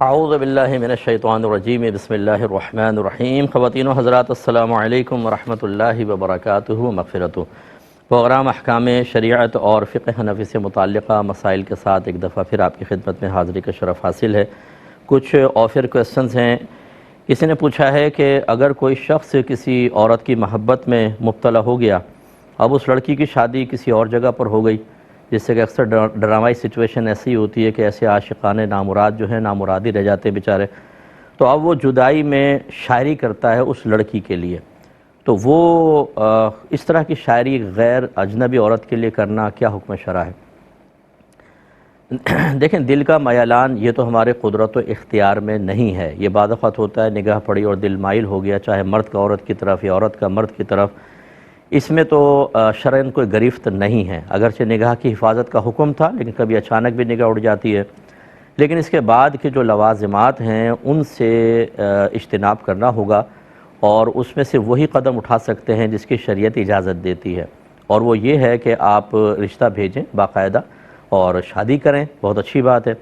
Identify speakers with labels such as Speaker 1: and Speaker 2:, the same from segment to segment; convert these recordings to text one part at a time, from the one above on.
Speaker 1: اعوذ باللہ من الشیطان الرجیم بسم اللہ الرحمن الرحیم۔ خواتین و حضرات السلام علیکم ورحمۃ اللہ وبرکاتہ و مغفرتہ۔ پروگرام احکام شریعت اور فقہ حنفی سے متعلقہ مسائل کے ساتھ ایک دفعہ پھر آپ کی خدمت میں حاضری کا شرف حاصل ہے۔ کچھ آفر کویسچنز ہیں۔ کسی نے پوچھا ہے کہ اگر کوئی شخص کسی عورت کی محبت میں مبتلا ہو گیا، اب اس لڑکی کی شادی کسی اور جگہ پر ہو گئی، جس سے کہ اکثر ڈرامائی سچویشن ایسی ہوتی ہے کہ ایسے عاشقان نامراد جو ہیں نامرادی رہ جاتے ہیں بیچارے، تو اب وہ جدائی میں شاعری کرتا ہے اس لڑکی کے لیے، تو وہ اس طرح کی شاعری غیر اجنبی عورت کے لیے کرنا کیا حکم شرع ہے؟ دیکھیں، دل کا میلان یہ تو ہمارے قدرت و اختیار میں نہیں ہے۔ یہ بعض اوقات ہوتا ہے نگاہ پڑی اور دل مائل ہو گیا، چاہے مرد کا عورت کی طرف یا عورت کا مرد کی طرف، اس میں تو شرعاً کوئی گرفت نہیں ہے۔ اگرچہ نگاہ کی حفاظت کا حکم تھا، لیکن کبھی اچانک بھی نگاہ اڑ جاتی ہے، لیکن اس کے بعد کے جو لوازمات ہیں ان سے اجتناب کرنا ہوگا، اور اس میں سے وہی قدم اٹھا سکتے ہیں جس کی شریعت اجازت دیتی ہے، اور وہ یہ ہے کہ آپ رشتہ بھیجیں باقاعدہ اور شادی کریں، بہت اچھی بات ہے۔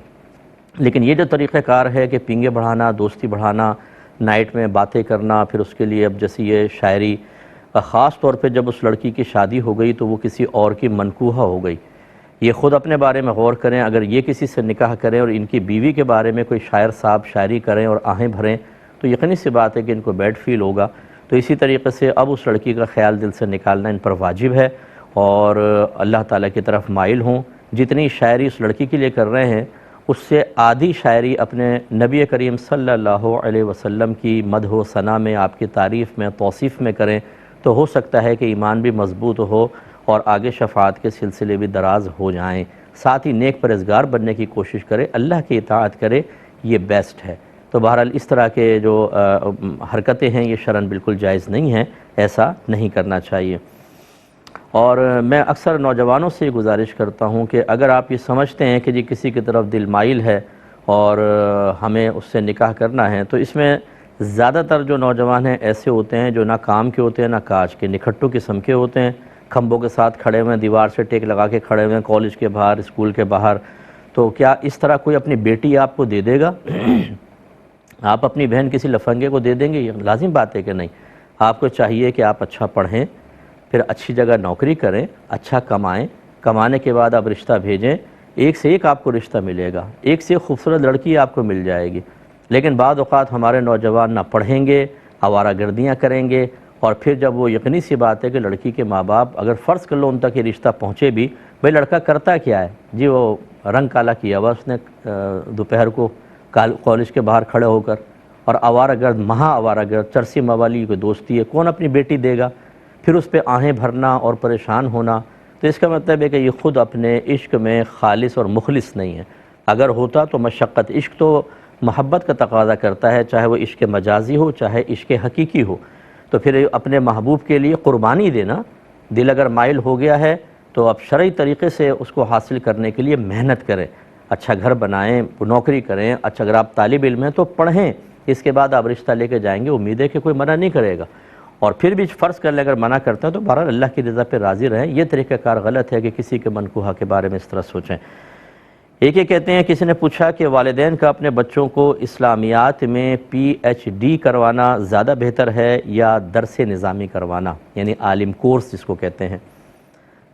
Speaker 1: لیکن یہ جو طریقہ کار ہے کہ پینگے بڑھانا، دوستی بڑھانا، نائٹ میں باتیں کرنا، پھر اس کے لیے اب جیسے یہ شاعری، خاص طور پہ جب اس لڑکی کی شادی ہو گئی تو وہ کسی اور کی منکوحہ ہو گئی، یہ خود اپنے بارے میں غور کریں۔ اگر یہ کسی سے نکاح کریں اور ان کی بیوی کے بارے میں کوئی شاعر صاحب شاعری کریں اور آہیں بھریں تو یقینی سی بات ہے کہ ان کو بیڈ فیل ہوگا۔ تو اسی طریقے سے اب اس لڑکی کا خیال دل سے نکالنا ان پر واجب ہے، اور اللہ تعالیٰ کی طرف مائل ہوں۔ جتنی شاعری اس لڑکی کے لیے کر رہے ہیں اس سے آدھی شاعری اپنے نبی کریم صلی اللہ علیہ وسلم کی مدح و ثنا میں، آپ کی تعریف میں، توصیف میں کریں، تو ہو سکتا ہے کہ ایمان بھی مضبوط ہو اور آگے شفاعت کے سلسلے بھی دراز ہو جائیں۔ ساتھ ہی نیک پرہیزگار بننے کی کوشش کرے، اللہ کی اطاعت کرے، یہ بیسٹ ہے۔ تو بہرحال اس طرح کے جو حرکتیں ہیں یہ شرعاً بالکل جائز نہیں ہیں، ایسا نہیں کرنا چاہیے۔ اور میں اکثر نوجوانوں سے گزارش کرتا ہوں کہ اگر آپ یہ سمجھتے ہیں کہ جی کسی کی طرف دل مائل ہے اور ہمیں اس سے نکاح کرنا ہے، تو اس میں زیادہ تر جو نوجوان ہیں ایسے ہوتے ہیں جو نہ کام کے ہوتے ہیں نہ کاج کے، نکھٹو قسم کے ہوتے ہیں، کھمبوں کے ساتھ کھڑے ہوئے ہیں، دیوار سے ٹیک لگا کے کھڑے ہوئے ہیں، کالج کے باہر، اسکول کے باہر۔ تو کیا اس طرح کوئی اپنی بیٹی آپ کو دے دے گا؟ آپ اپنی بہن کسی لفنگے کو دے دیں گے؟ یہ لازم بات ہے کہ نہیں۔ آپ کو چاہیے کہ آپ اچھا پڑھیں، پھر اچھی جگہ نوکری کریں، اچھا کمائیں، کمانے کے بعد آپ رشتہ بھیجیں، ایک سے ایک آپ کو رشتہ ملے گا، ایک سے ایک خوبصورت لڑکی آپ کو مل جائے گی۔ لیکن بعض اوقات ہمارے نوجوان نہ پڑھیں گے، آوارہ گردیاں کریں گے، اور پھر جب وہ یقینی سی بات ہے کہ لڑکی کے ماں باپ اگر فرض کر لو ان تک یہ رشتہ پہنچے بھی، بھئی لڑکا کرتا کیا ہے؟ جی وہ رنگ کالا کیا ہوا اس نے دوپہر کو کالج کے باہر کھڑے ہو کر، اور آوارہ گرد، مہا آوارہ گرد، چرسی موالی کی دوستی ہے، کون اپنی بیٹی دے گا؟ پھر اس پہ آہیں بھرنا اور پریشان ہونا، تو اس کا مطلب ہے کہ یہ خود اپنے عشق میں خالص اور مخلص نہیں ہے۔ اگر ہوتا تو مشقت، عشق تو محبت کا تقاضا کرتا ہے، چاہے وہ عشق مجازی ہو چاہے عشق حقیقی ہو، تو پھر اپنے محبوب کے لیے قربانی دینا۔ دل اگر مائل ہو گیا ہے تو اب شرعی طریقے سے اس کو حاصل کرنے کے لیے محنت کریں، اچھا گھر بنائیں، نوکری کریں، اچھا اگر آپ طالب علم ہیں تو پڑھیں، اس کے بعد آپ رشتہ لے کے جائیں گے، امید ہے کہ کوئی منع نہیں کرے گا۔ اور پھر بھی فرض کر لیں اگر منع کرتے ہیں تو بہرحال اللہ کی رضا پہ راضی رہیں۔ یہ طریقہ کار غلط ہے کہ کسی کے منکوحہ کے بارے میں اس طرح سوچیں۔ ایک یہ کہتے ہیں، کسی نے پوچھا کہ والدین کا اپنے بچوں کو اسلامیات میں پی ایچ ڈی کروانا زیادہ بہتر ہے یا درس نظامی کروانا، یعنی عالم کورس جس کو کہتے ہیں؟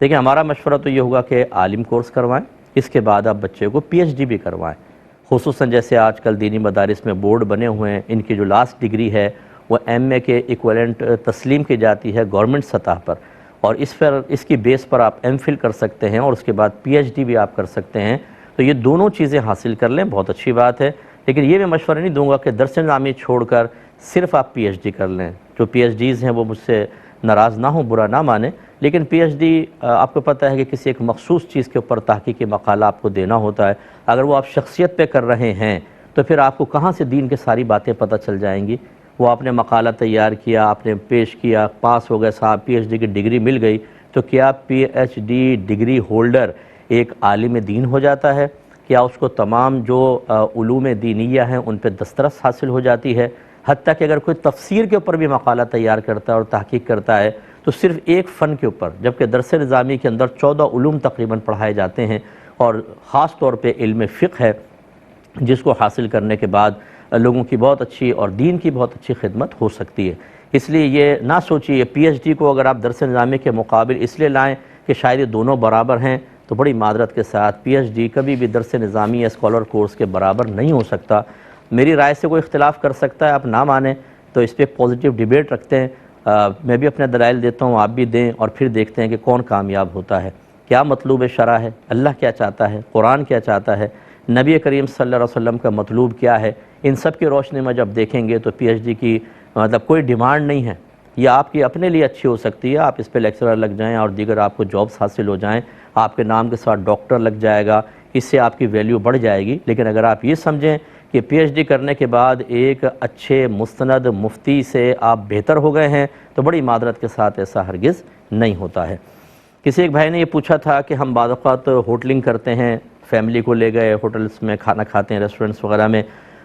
Speaker 1: دیکھیں، ہمارا مشورہ تو یہ ہوگا کہ عالم کورس کروائیں، اس کے بعد آپ بچے کو پی ایچ ڈی بھی کروائیں، خصوصاً جیسے آج کل دینی مدارس میں بورڈ بنے ہوئے ہیں، ان کی جو لاسٹ ڈگری ہے وہ ایم اے کے ایکویلنٹ تسلیم کی جاتی ہے گورنمنٹ سطح پر، اور اس کی بیس پر آپ ایم فل کر سکتے ہیں اور اس کے بعد پی ایچ ڈی بھی آپ کر سکتے ہیں۔ تو یہ دونوں چیزیں حاصل کر لیں، بہت اچھی بات ہے۔ لیکن یہ میں مشورہ نہیں دوں گا کہ درس نظامی چھوڑ کر صرف آپ پی ایچ ڈی کر لیں۔ جو پی ایچ ڈیز ہیں وہ مجھ سے ناراض نہ ہوں، برا نہ مانیں، لیکن پی ایچ ڈی آپ کو پتہ ہے کہ کسی ایک مخصوص چیز کے اوپر تحقیقی مقالہ آپ کو دینا ہوتا ہے۔ اگر وہ آپ شخصیت پہ کر رہے ہیں تو پھر آپ کو کہاں سے دین کے ساری باتیں پتہ چل جائیں گی؟ وہ آپ نے مقالہ تیار کیا، آپ نے پیش کیا، پاس ہو گئے صاحب، پی ایچ ڈی کی ڈگری مل گئی، تو کیا P H D degree holder ایک عالم دین ہو جاتا ہے؟ کیا اس کو تمام جو علوم دینیہ ہیں ان پہ دسترس حاصل ہو جاتی ہے؟ حتیٰ کہ اگر کوئی تفسیر کے اوپر بھی مقالہ تیار کرتا ہے اور تحقیق کرتا ہے تو صرف ایک فن کے اوپر، جبکہ درس نظامی کے اندر 14 علوم تقریباً پڑھائے جاتے ہیں، اور خاص طور پہ علم فقہ ہے، جس کو حاصل کرنے کے بعد لوگوں کی بہت اچھی اور دین کی بہت اچھی خدمت ہو سکتی ہے۔ اس لیے یہ نہ سوچیے پی ایچ ڈی کو اگر آپ درس نظامی کے مقابل اس لیے لائیں کہ شاید یہ دونوں برابر ہیں، تو بڑی معذرت کے ساتھ پی ایچ ڈی کبھی بھی درس نظامی یا اسکالر کورس کے برابر نہیں ہو سکتا۔ میری رائے سے کوئی اختلاف کر سکتا ہے، آپ نہ مانیں تو اس پہ پازیٹیو ڈیبیٹ رکھتے ہیں، میں بھی اپنے دلائل دیتا ہوں، آپ بھی دیں، اور پھر دیکھتے ہیں کہ کون کامیاب ہوتا ہے۔ کیا مطلوب شرع ہے، اللہ کیا چاہتا ہے، قرآن کیا چاہتا ہے، نبی کریم صلی اللہ علیہ وسلم کا مطلوب کیا ہے، ان سب کی روشنی میں جب دیکھیں گے تو پی ایچ ڈی کی مطلب کوئی ڈیمانڈ نہیں ہے۔ یہ آپ کی اپنے لیے اچھی ہو سکتی ہے، آپ اس پہ لیکچرر لگ جائیں اور دیگر آپ کو جابس حاصل ہو جائیں، آپ کے نام کے ساتھ ڈاکٹر لگ جائے گا، اس سے آپ کی ویلیو بڑھ جائے گی۔ لیکن اگر آپ یہ سمجھیں کہ پی ایچ ڈی کرنے کے بعد ایک اچھے مستند مفتی سے آپ بہتر ہو گئے ہیں، تو بڑی معذرت کے ساتھ ایسا ہرگز نہیں ہوتا ہے۔ کسی ایک بھائی نے یہ پوچھا تھا کہ ہم بعض اوقات ہوٹلنگ کرتے ہیں، فیملی کو لے گئے ہوٹلز میں کھانا کھاتے ہیں، ریسٹورنٹس وغیرہ میں،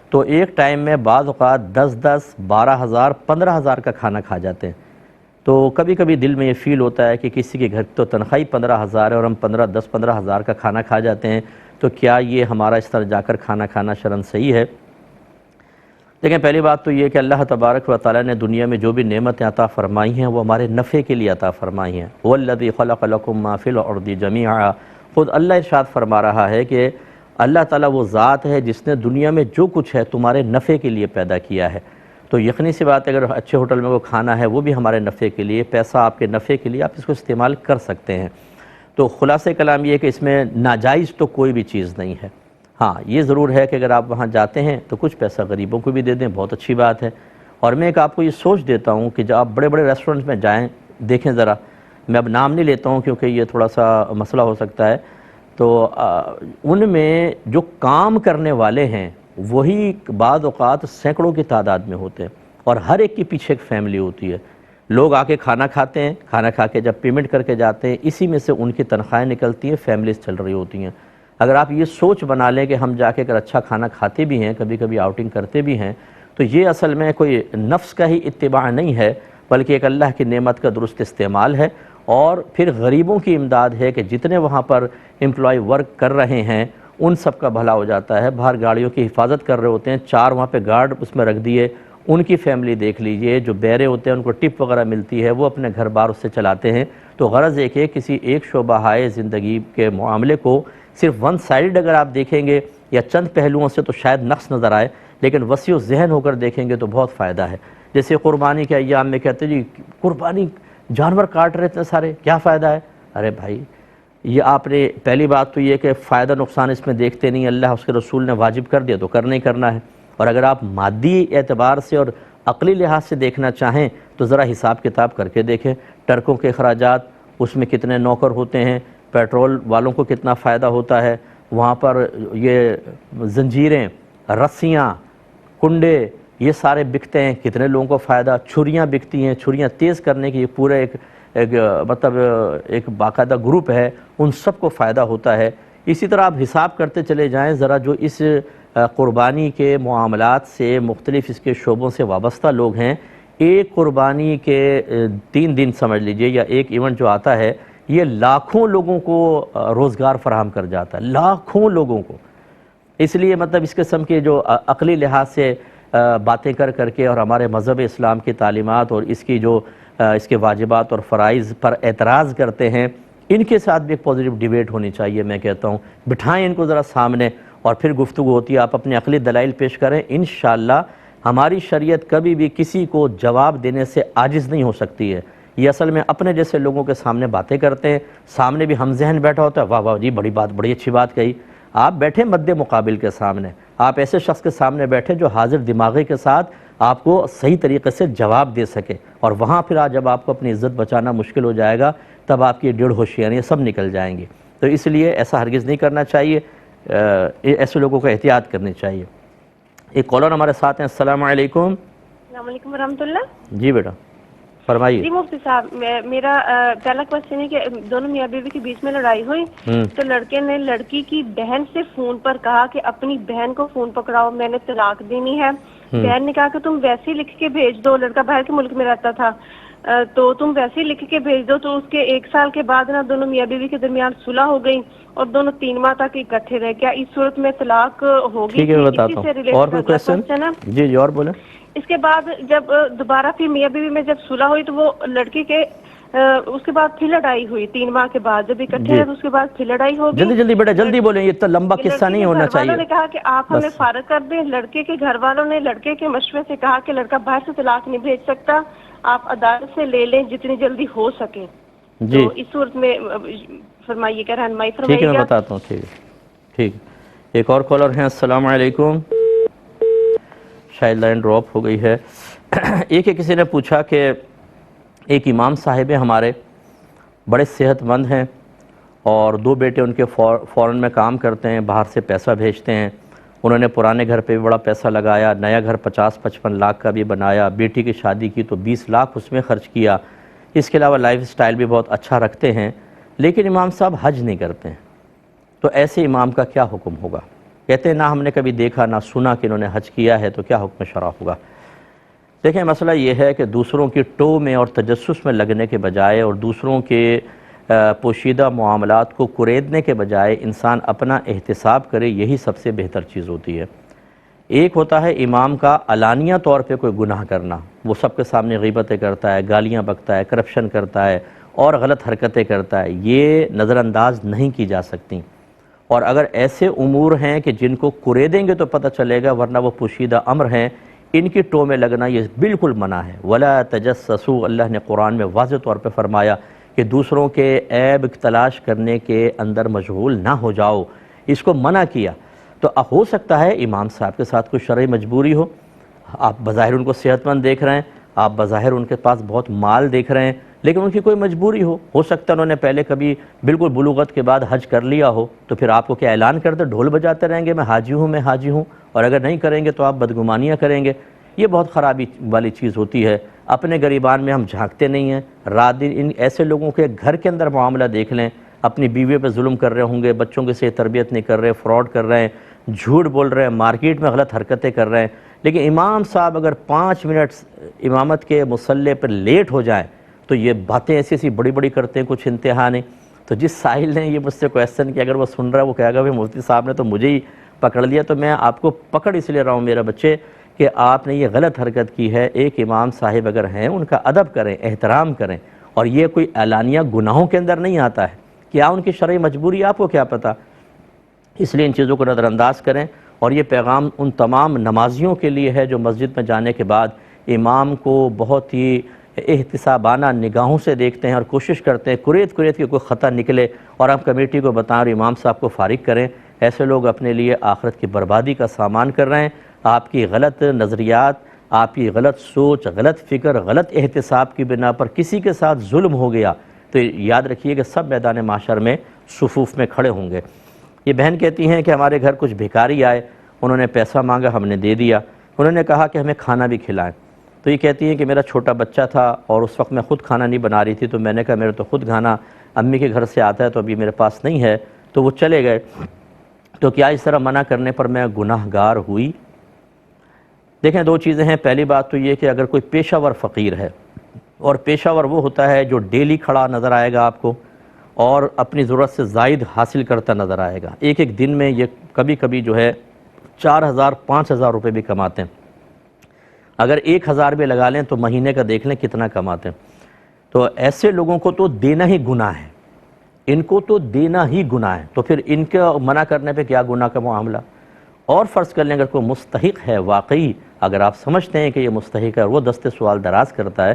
Speaker 1: تو ایک ٹائم میں بعض اوقات 10 12,000 15,000 کا کھانا کھا جاتے ہیں۔ تو کبھی کبھی دل میں یہ فیل ہوتا ہے کہ کسی کے گھر تو تنخواہ 15,000 ہے اور ہم 15,000 کا کھانا کھا جاتے ہیں، تو کیا یہ ہمارا اس طرح جا کر کھانا کھانا شرعاً صحیح ہے؟ دیکھیں، پہلی بات تو یہ کہ اللہ تبارک و تعالیٰ نے دنیا میں جو بھی نعمتیں عطا فرمائی ہیں وہ ہمارے نفع کے لیے عطا فرمائی ہیں۔ وَالَّذِي خَلَقَ لَكُم مَّا فِي الْأَرْضِ جَمِيعًا، خود اللہ ارشاد فرما رہا ہے کہ اللہ تعالیٰ وہ ذات ہے جس نے دنیا میں جو کچھ ہے تمہارے نفع کے لیے پیدا کیا ہے۔ تو یقینی سی بات ہے اگر اچھے ہوٹل میں وہ کھانا ہے وہ بھی ہمارے نفع کے لیے، پیسہ آپ کے نفع کے لیے، آپ اس کو استعمال کر سکتے ہیں۔ تو خلاصہ کلام یہ ہے کہ اس میں ناجائز تو کوئی بھی چیز نہیں ہے۔ ہاں یہ ضرور ہے کہ اگر آپ وہاں جاتے ہیں تو کچھ پیسہ غریبوں کو بھی دے دیں، بہت اچھی بات ہے۔ اور میں ایک آپ کو یہ سوچ دیتا ہوں کہ جب آپ بڑے بڑے ریسٹورنٹس میں جائیں، دیکھیں ذرا، میں اب نام نہیں لیتا ہوں کیونکہ یہ تھوڑا سا مسئلہ ہو سکتا ہے، تو ان میں جو کام کرنے والے ہیں وہی بعض اوقات سینکڑوں کی تعداد میں ہوتے ہیں، اور ہر ایک کے پیچھے ایک فیملی ہوتی ہے۔ لوگ آ کے کھانا کھاتے ہیں، کھانا کھا کے جب پیمنٹ کر کے جاتے ہیں، اسی میں سے ان کی تنخواہیں نکلتی ہیں، فیملیز چل رہی ہوتی ہیں۔ اگر آپ یہ سوچ بنا لیں کہ ہم جا کے اگر اچھا کھانا کھاتے بھی ہیں، کبھی کبھی آؤٹنگ کرتے بھی ہیں، تو یہ اصل میں کوئی نفس کا ہی اتباع نہیں ہے، بلکہ ایک اللہ کی نعمت کا درست استعمال ہے، اور پھر غریبوں کی امداد ہے کہ جتنے وہاں پر امپلائی ورک کر رہے ہیں ان سب کا بھلا ہو جاتا ہے۔ باہر گاڑیوں کی حفاظت کر رہے ہوتے ہیں، 4 وہاں پہ گارڈ اس میں رکھ دیے، ان کی فیملی دیکھ لیجئے، جو بیرے ہوتے ہیں ان کو ٹپ وغیرہ ملتی ہے، وہ اپنے گھر بار اس سے چلاتے ہیں۔ تو غرض ایک ہے کسی ایک شعبہ زندگی کے معاملے کو صرف ون سائیڈ اگر آپ دیکھیں گے یا چند پہلوؤں سے تو شاید نقص نظر آئے، لیکن وسیع ذہن ہو کر دیکھیں گے تو بہت فائدہ ہے۔ جیسے قربانی کے ایام میں کہتے ہیں جی قربانی جانور کاٹ رہے تھے سارے، کیا فائدہ ہے؟ ارے بھائی، یہ آپ نے پہلی بات تو یہ کہ فائدہ نقصان اس میں دیکھتے نہیں، اللہ اس کے رسول نے واجب کر دیا تو کرنا ہی کرنا ہے۔ اور اگر آپ مادی اعتبار سے اور عقلی لحاظ سے دیکھنا چاہیں تو ذرا حساب کتاب کر کے دیکھیں، ٹرکوں کے اخراجات، اس میں کتنے نوکر ہوتے ہیں، پیٹرول والوں کو کتنا فائدہ ہوتا ہے، وہاں پر یہ زنجیریں، رسیاں، کنڈے، یہ سارے بکتے ہیں، کتنے لوگوں کو فائدہ، چھریاں بکتی ہیں، چھریاں تیز کرنے کی پورے ایک باقاعدہ گروپ ہے، ان سب کو فائدہ ہوتا ہے۔ اسی طرح آپ حساب کرتے چلے جائیں ذرا، جو اس قربانی کے معاملات سے مختلف اس کے شعبوں سے وابستہ لوگ ہیں، ایک قربانی کے 3 دن سمجھ لیجئے یا ایک ایونٹ جو آتا ہے، یہ لاکھوں لوگوں کو روزگار فراہم کر جاتا ہے، لاکھوں لوگوں کو۔ اس لیے مطلب اس قسم کے جو عقلی لحاظ سے باتیں کر کے اور ہمارے مذہب اسلام کی تعلیمات اور اس کی جو اس کے واجبات اور فرائض پر اعتراض کرتے ہیں، ان کے ساتھ بھی ایک پازیٹیو ڈیبیٹ ہونی چاہیے۔ میں کہتا ہوں بٹھائیں ان کو ذرا سامنے اور پھر گفتگو ہوتی ہے، آپ اپنے عقلی دلائل پیش کریں، انشاءاللہ ہماری شریعت کبھی بھی کسی کو جواب دینے سے عاجز نہیں ہو سکتی ہے۔ یہ اصل میں اپنے جیسے لوگوں کے سامنے باتیں کرتے ہیں، سامنے بھی ہم ذہن بیٹھا ہوتا ہے، واہ واہ جی بڑی بات، بڑی اچھی بات کہی۔ آپ بیٹھیں مد مقابل کے سامنے، آپ ایسے شخص کے سامنے بیٹھیں جو حاضر دماغی کے ساتھ آپ کو صحیح طریقے سے جواب دے سکے، اور وہاں پھر جب آپ کو اپنی عزت بچانا مشکل ہو جائے گا تب آپ کی ڈیڑھ ہوشیاریاں سب نکل جائیں گی۔ تو اس لیے ایسا ہرگز نہیں کرنا چاہیے، ایسے لوگوں کو احتیاط کرنی چاہیے۔ ایک کالر ہمارے ساتھ ہیں، السلام علیکم۔
Speaker 2: السلام علیکم ورحمۃ اللہ۔
Speaker 1: جی بیٹا فرمائیے۔
Speaker 2: جی مفتی صاحب، میرا پہلا کوشچن ہے کہ دونوں میاں بیوی کے بیچ میں لڑائی ہوئی تو لڑکے نے لڑکی کی بہن سے فون پر کہا کہ اپنی بہن کو فون پکڑاؤ، میں نے طلاق دینی ہے۔ بہن نے کہا کہ تم ویسے ہی لکھ کے بھیج دو، لڑکا باہر کے ملک میں رہتا تھا۔ تو تم ویسے ہی لکھ کے بھیج دو. تو اس کے 1 سال کے بعد نا دونوں میاں بیوی کے درمیان صلح ہو گئی اور دونوں 3 ماہ تک اکٹھے رہے. کیا اس صورت میں طلاق ہوگی؟
Speaker 1: ٹھیک ہے میں
Speaker 2: اسی
Speaker 1: بتاتا
Speaker 2: سے
Speaker 1: ہوں.
Speaker 2: ریلیٹڈ
Speaker 1: اور کوئی
Speaker 2: اگلا
Speaker 1: کویشچن؟
Speaker 2: کوسچن ہے.
Speaker 1: جی جی اور بولیں.
Speaker 2: اس کے بعد جب دوبارہ پھر میاں بیوی میں جب صلح ہوئی تو وہ لڑکی کے اس کے بعد پھر لڑائی ہوئی 3 ماہ کے بعد. جب اکٹھے
Speaker 1: جی
Speaker 2: رہے تو اس کے بعد پھر لڑائی ہوگی.
Speaker 1: جلدی جلدی بیٹا جلدی بولیں، یہ اتنا لمبا قصہ
Speaker 2: لڑکی
Speaker 1: نہیں
Speaker 2: کے
Speaker 1: ہونا
Speaker 2: گھر والوں
Speaker 1: چاہیے.
Speaker 2: نے کہا کہ آپ ہمیں
Speaker 1: بس
Speaker 2: فارغ کر دیں. لڑکے کے گھر والوں نے لڑکے کے مشورے سے کہا کہ لڑکا باہر سے طلاق نہیں بھیج سکتا، آپ عدالت سے لے لیں جتنی جلدی ہو سکے. تو
Speaker 1: جی
Speaker 2: اس صورت میں فرمائیے گا، رہنمائی
Speaker 1: ٹھیک ہے
Speaker 2: فرمائیے
Speaker 1: میں
Speaker 2: گا.
Speaker 1: بتاتا ہوں. ٹھیک ہے ٹھیک. ایک اور کالر ہیں. السلام علیکم. شاید لائن ڈراپ ہو گئی ہے. ایک کسی نے پوچھا کہ ایک امام صاحب ہیں ہمارے، بڑے صحت مند ہیں اور 2 بیٹے ان کے فورن میں کام کرتے ہیں، باہر سے پیسہ بھیجتے ہیں. انہوں نے پرانے گھر پہ بھی بڑا پیسہ لگایا، نیا گھر 50-55 لاکھ کا بھی بنایا، بیٹی کی شادی کی تو 20 لاکھ اس میں خرچ کیا. اس کے علاوہ لائف سٹائل بھی بہت اچھا رکھتے ہیں، لیکن امام صاحب حج نہیں کرتے ہیں. تو ایسے امام کا کیا حکم ہوگا؟ کہتے ہیں نہ ہم نے کبھی دیکھا نہ سنا کہ انہوں نے حج کیا ہے، تو کیا حکم شرع ہوگا؟ دیکھیں مسئلہ یہ ہے کہ دوسروں کی ٹو میں اور تجسس میں لگنے کے بجائے اور دوسروں کے پوشیدہ معاملات کو کریدنے کے بجائے انسان اپنا احتساب کرے، یہی سب سے بہتر چیز ہوتی ہے. ایک ہوتا ہے امام کا علانیہ طور پہ کوئی گناہ کرنا، وہ سب کے سامنے غیبتیں کرتا ہے، گالیاں بکتا ہے، کرپشن کرتا ہے اور غلط حرکتیں کرتا ہے، یہ نظر انداز نہیں کی جا سکتی. اور اگر ایسے امور ہیں کہ جن کو کریدیں گے تو پتہ چلے گا، ورنہ وہ پوشیدہ امر ہیں، ان کی ٹو میں لگنا یہ بالکل منع ہے. وَلَا تَجَسَّسُوا، اللہ نے قرآن میں واضح طور پہ فرمایا کہ دوسروں کے عیب تلاش کرنے کے اندر مشغول نہ ہو جاؤ، اس کو منع کیا. تو ہو سکتا ہے امام صاحب کے ساتھ کوئی شرعی مجبوری ہو، آپ بظاہر ان کو صحت مند دیکھ رہے ہیں، آپ بظاہر ان کے پاس بہت مال دیکھ رہے ہیں، لیکن ان کی کوئی مجبوری ہو سکتا ہے انہوں نے پہلے کبھی بالکل بلوغت کے بعد حج کر لیا ہو، تو پھر آپ کو کیا اعلان کرتے ڈھول بجاتے رہیں گے میں حاجی ہوں میں حاجی ہوں، اور اگر نہیں کریں گے تو آپ بدگمانیاں کریں گے. یہ بہت خرابی والی چیز ہوتی ہے. اپنے گریبان میں ہم جھانکتے نہیں ہیں. رات دن ان ایسے لوگوں کے گھر کے اندر معاملہ دیکھ لیں، اپنی بیوی پہ ظلم کر رہے ہوں گے، بچوں کے سے تربیت نہیں کر رہے، فراڈ کر رہے ہیں، جھوٹ بول رہے ہیں، مارکیٹ میں غلط حرکتیں کر رہے ہیں. لیکن امام صاحب اگر 5 منٹ امامت کے مصلی پر لیٹ ہو جائیں تو یہ باتیں ایسی ایسی بڑی بڑی کرتے ہیں، کچھ انتہا نہیں. تو جس ساحل نے یہ مجھ سے کویسچن کیا، اگر وہ سن رہا ہے وہ کہے گا مفتی صاحب نے تو مجھے ہی پکڑ لیا. تو میں آپ کو پکڑ اس لیے رہا ہوں میرے بچے کہ آپ نے یہ غلط حرکت کی ہے. ایک امام صاحب اگر ہیں ان کا ادب کریں، احترام کریں، اور یہ کوئی اعلانیہ گناہوں کے اندر نہیں آتا ہے. کیا ان کی شرعی مجبوری آپ کو کیا پتہ؟ اس لیے ان چیزوں کو نظر انداز کریں. اور یہ پیغام ان تمام نمازیوں کے لیے ہے جو مسجد میں جانے کے بعد امام کو بہت ہی احتسابانہ نگاہوں سے دیکھتے ہیں اور کوشش کرتے ہیں کریت کے کوئی خطا نکلے اور آپ کمیٹی کو بتائیں اور امام صاحب کو فارغ کریں. ایسے لوگ اپنے لیے آخرت کی بربادی کا سامان کر رہے ہیں. آپ کی غلط نظریات، آپ کی غلط سوچ، غلط فکر، غلط احتساب کی بنا پر کسی کے ساتھ ظلم ہو گیا تو یاد رکھیے کہ سب میدان محشر میں صفوف میں کھڑے ہوں گے. یہ بہن کہتی ہیں کہ ہمارے گھر کچھ بھکاری آئے، انہوں نے پیسہ مانگا، ہم نے دے دیا، انہوں نے کہا کہ ہمیں کھانا بھی کھلائیں. تو یہ کہتی ہیں کہ میرا چھوٹا بچہ تھا اور اس وقت میں خود کھانا نہیں بنا رہی تھی، تو میں نے کہا میرا تو خود کھانا امی کے گھر سے آتا ہے تو ابھی میرے پاس نہیں ہے، تو وہ چلے گئے. تو کیا اس طرح منع کرنے پر میں گناہ گار ہوئی؟ دیکھیں 2 چیزیں ہیں. پہلی بات تو یہ کہ اگر کوئی پیشہ ور فقیر ہے، اور پیشہ ور وہ ہوتا ہے جو ڈیلی کھڑا نظر آئے گا آپ کو اور اپنی ضرورت سے زائد حاصل کرتا نظر آئے گا، ایک دن میں یہ کبھی کبھی جو ہے 4,000-5,000 روپے بھی کماتے ہیں. اگر 1,000 بھی لگا لیں تو مہینے کا دیکھ لیں کتنا کماتے ہیں. تو ایسے لوگوں کو تو دینا ہی گناہ ہے، ان کو تو دینا ہی گناہ ہے. تو پھر ان کا منع کرنے پہ کیا گناہ کا معاملہ؟ اور فرض کر لیں اگر کوئی مستحق ہے، واقعی اگر آپ سمجھتے ہیں کہ یہ مستحق ہے اور وہ دست سوال دراز کرتا ہے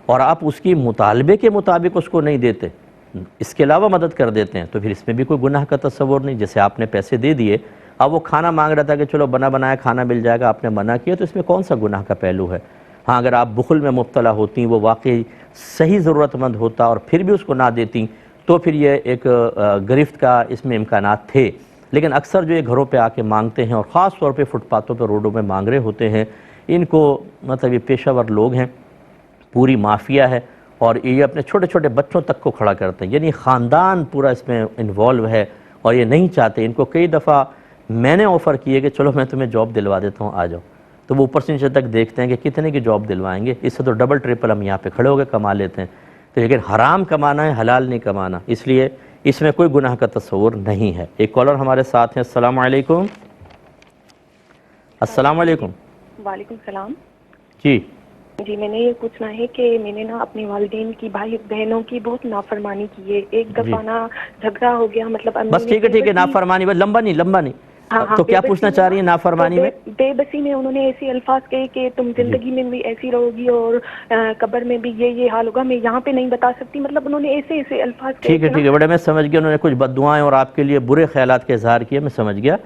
Speaker 1: اور آپ اس کی مطالبے کے مطابق اس کو نہیں دیتے، اس کے علاوہ مدد کر دیتے ہیں، تو پھر اس میں بھی کوئی گناہ کا تصور نہیں. جیسے آپ نے پیسے دے دیے، اب وہ کھانا مانگ رہا تھا کہ چلو بنا بنایا کھانا مل جائے گا، آپ نے منع کیا، تو اس میں کون سا گناہ کا پہلو ہے؟ ہاں اگر آپ بخل میں مبتلا ہوتی، وہ واقعی صحیح ضرورت مند ہوتا اور پھر بھی اس کو نہ دیتی، تو پھر یہ ایک گرفت کا اس میں امکانات تھے. لیکن اکثر جو یہ گھروں پہ آ کے مانگتے ہیں اور خاص طور پہ فٹ پاتھوں پہ روڈوں میں مانگ رہے ہوتے ہیں، ان کو مطلب یہ پیشہ ور لوگ ہیں، پوری مافیا ہے، اور یہ اپنے چھوٹے چھوٹے بچوں تک کو کھڑا کرتے ہیں، یعنی خاندان پورا اس میں انوالو ہے اور یہ نہیں چاہتے. ان کو کئی دفعہ میں نے آفر کیے کہ چلو میں تمہیں جاب دلوا دیتا ہوں، آ جاؤ. تو وہ اوپر سے نیچے تک دیکھتے ہیں کہ کتنے کی جاب دلوائیں گے، اس سے تو ڈبل ٹرپل ہم یہاں پہ کھڑے ہو کے کما لیتے ہیں۔ تو لیکن حرام کمانا ہے، حلال نہیں کمانا، اس لیے اس میں کوئی گناہ کا تصور نہیں ہے۔ ایک کالر ہمارے ساتھ ہیں۔ السلام علیکم۔ السلام علیکم۔
Speaker 3: وعلیکم السلام۔
Speaker 1: جی
Speaker 3: جی میں نے یہ پوچھنا ہے کہ میں نے نا اپنے والدین کی بھائی بہنوں کی بہت نافرمانی کی ہے۔ ایک دفعہ نا جھگڑا ہو گیا، مطلب
Speaker 1: بس ٹھیک ہے، نافرمانی بس لمبا نہیں۔ تو کیا پوچھنا چاہ رہی ہیں نافرمانی میں؟
Speaker 3: بے بسی میں انہوں نے ایسے الفاظ کہے کہ تم زندگی میں بھی ایسی رہو گی اور قبر میں بھی یہ حال ہوگا، میں یہاں پہ نہیں بتا سکتی، مطلب انہوں نے ایسے الفاظ کہے۔
Speaker 1: ٹھیک ہے، بڑے میں سمجھ گیا، انہوں نے کچھ بد دعائیں اور آپ کے لیے برے خیالات کا اظہار کیا، میں سمجھ گیا۔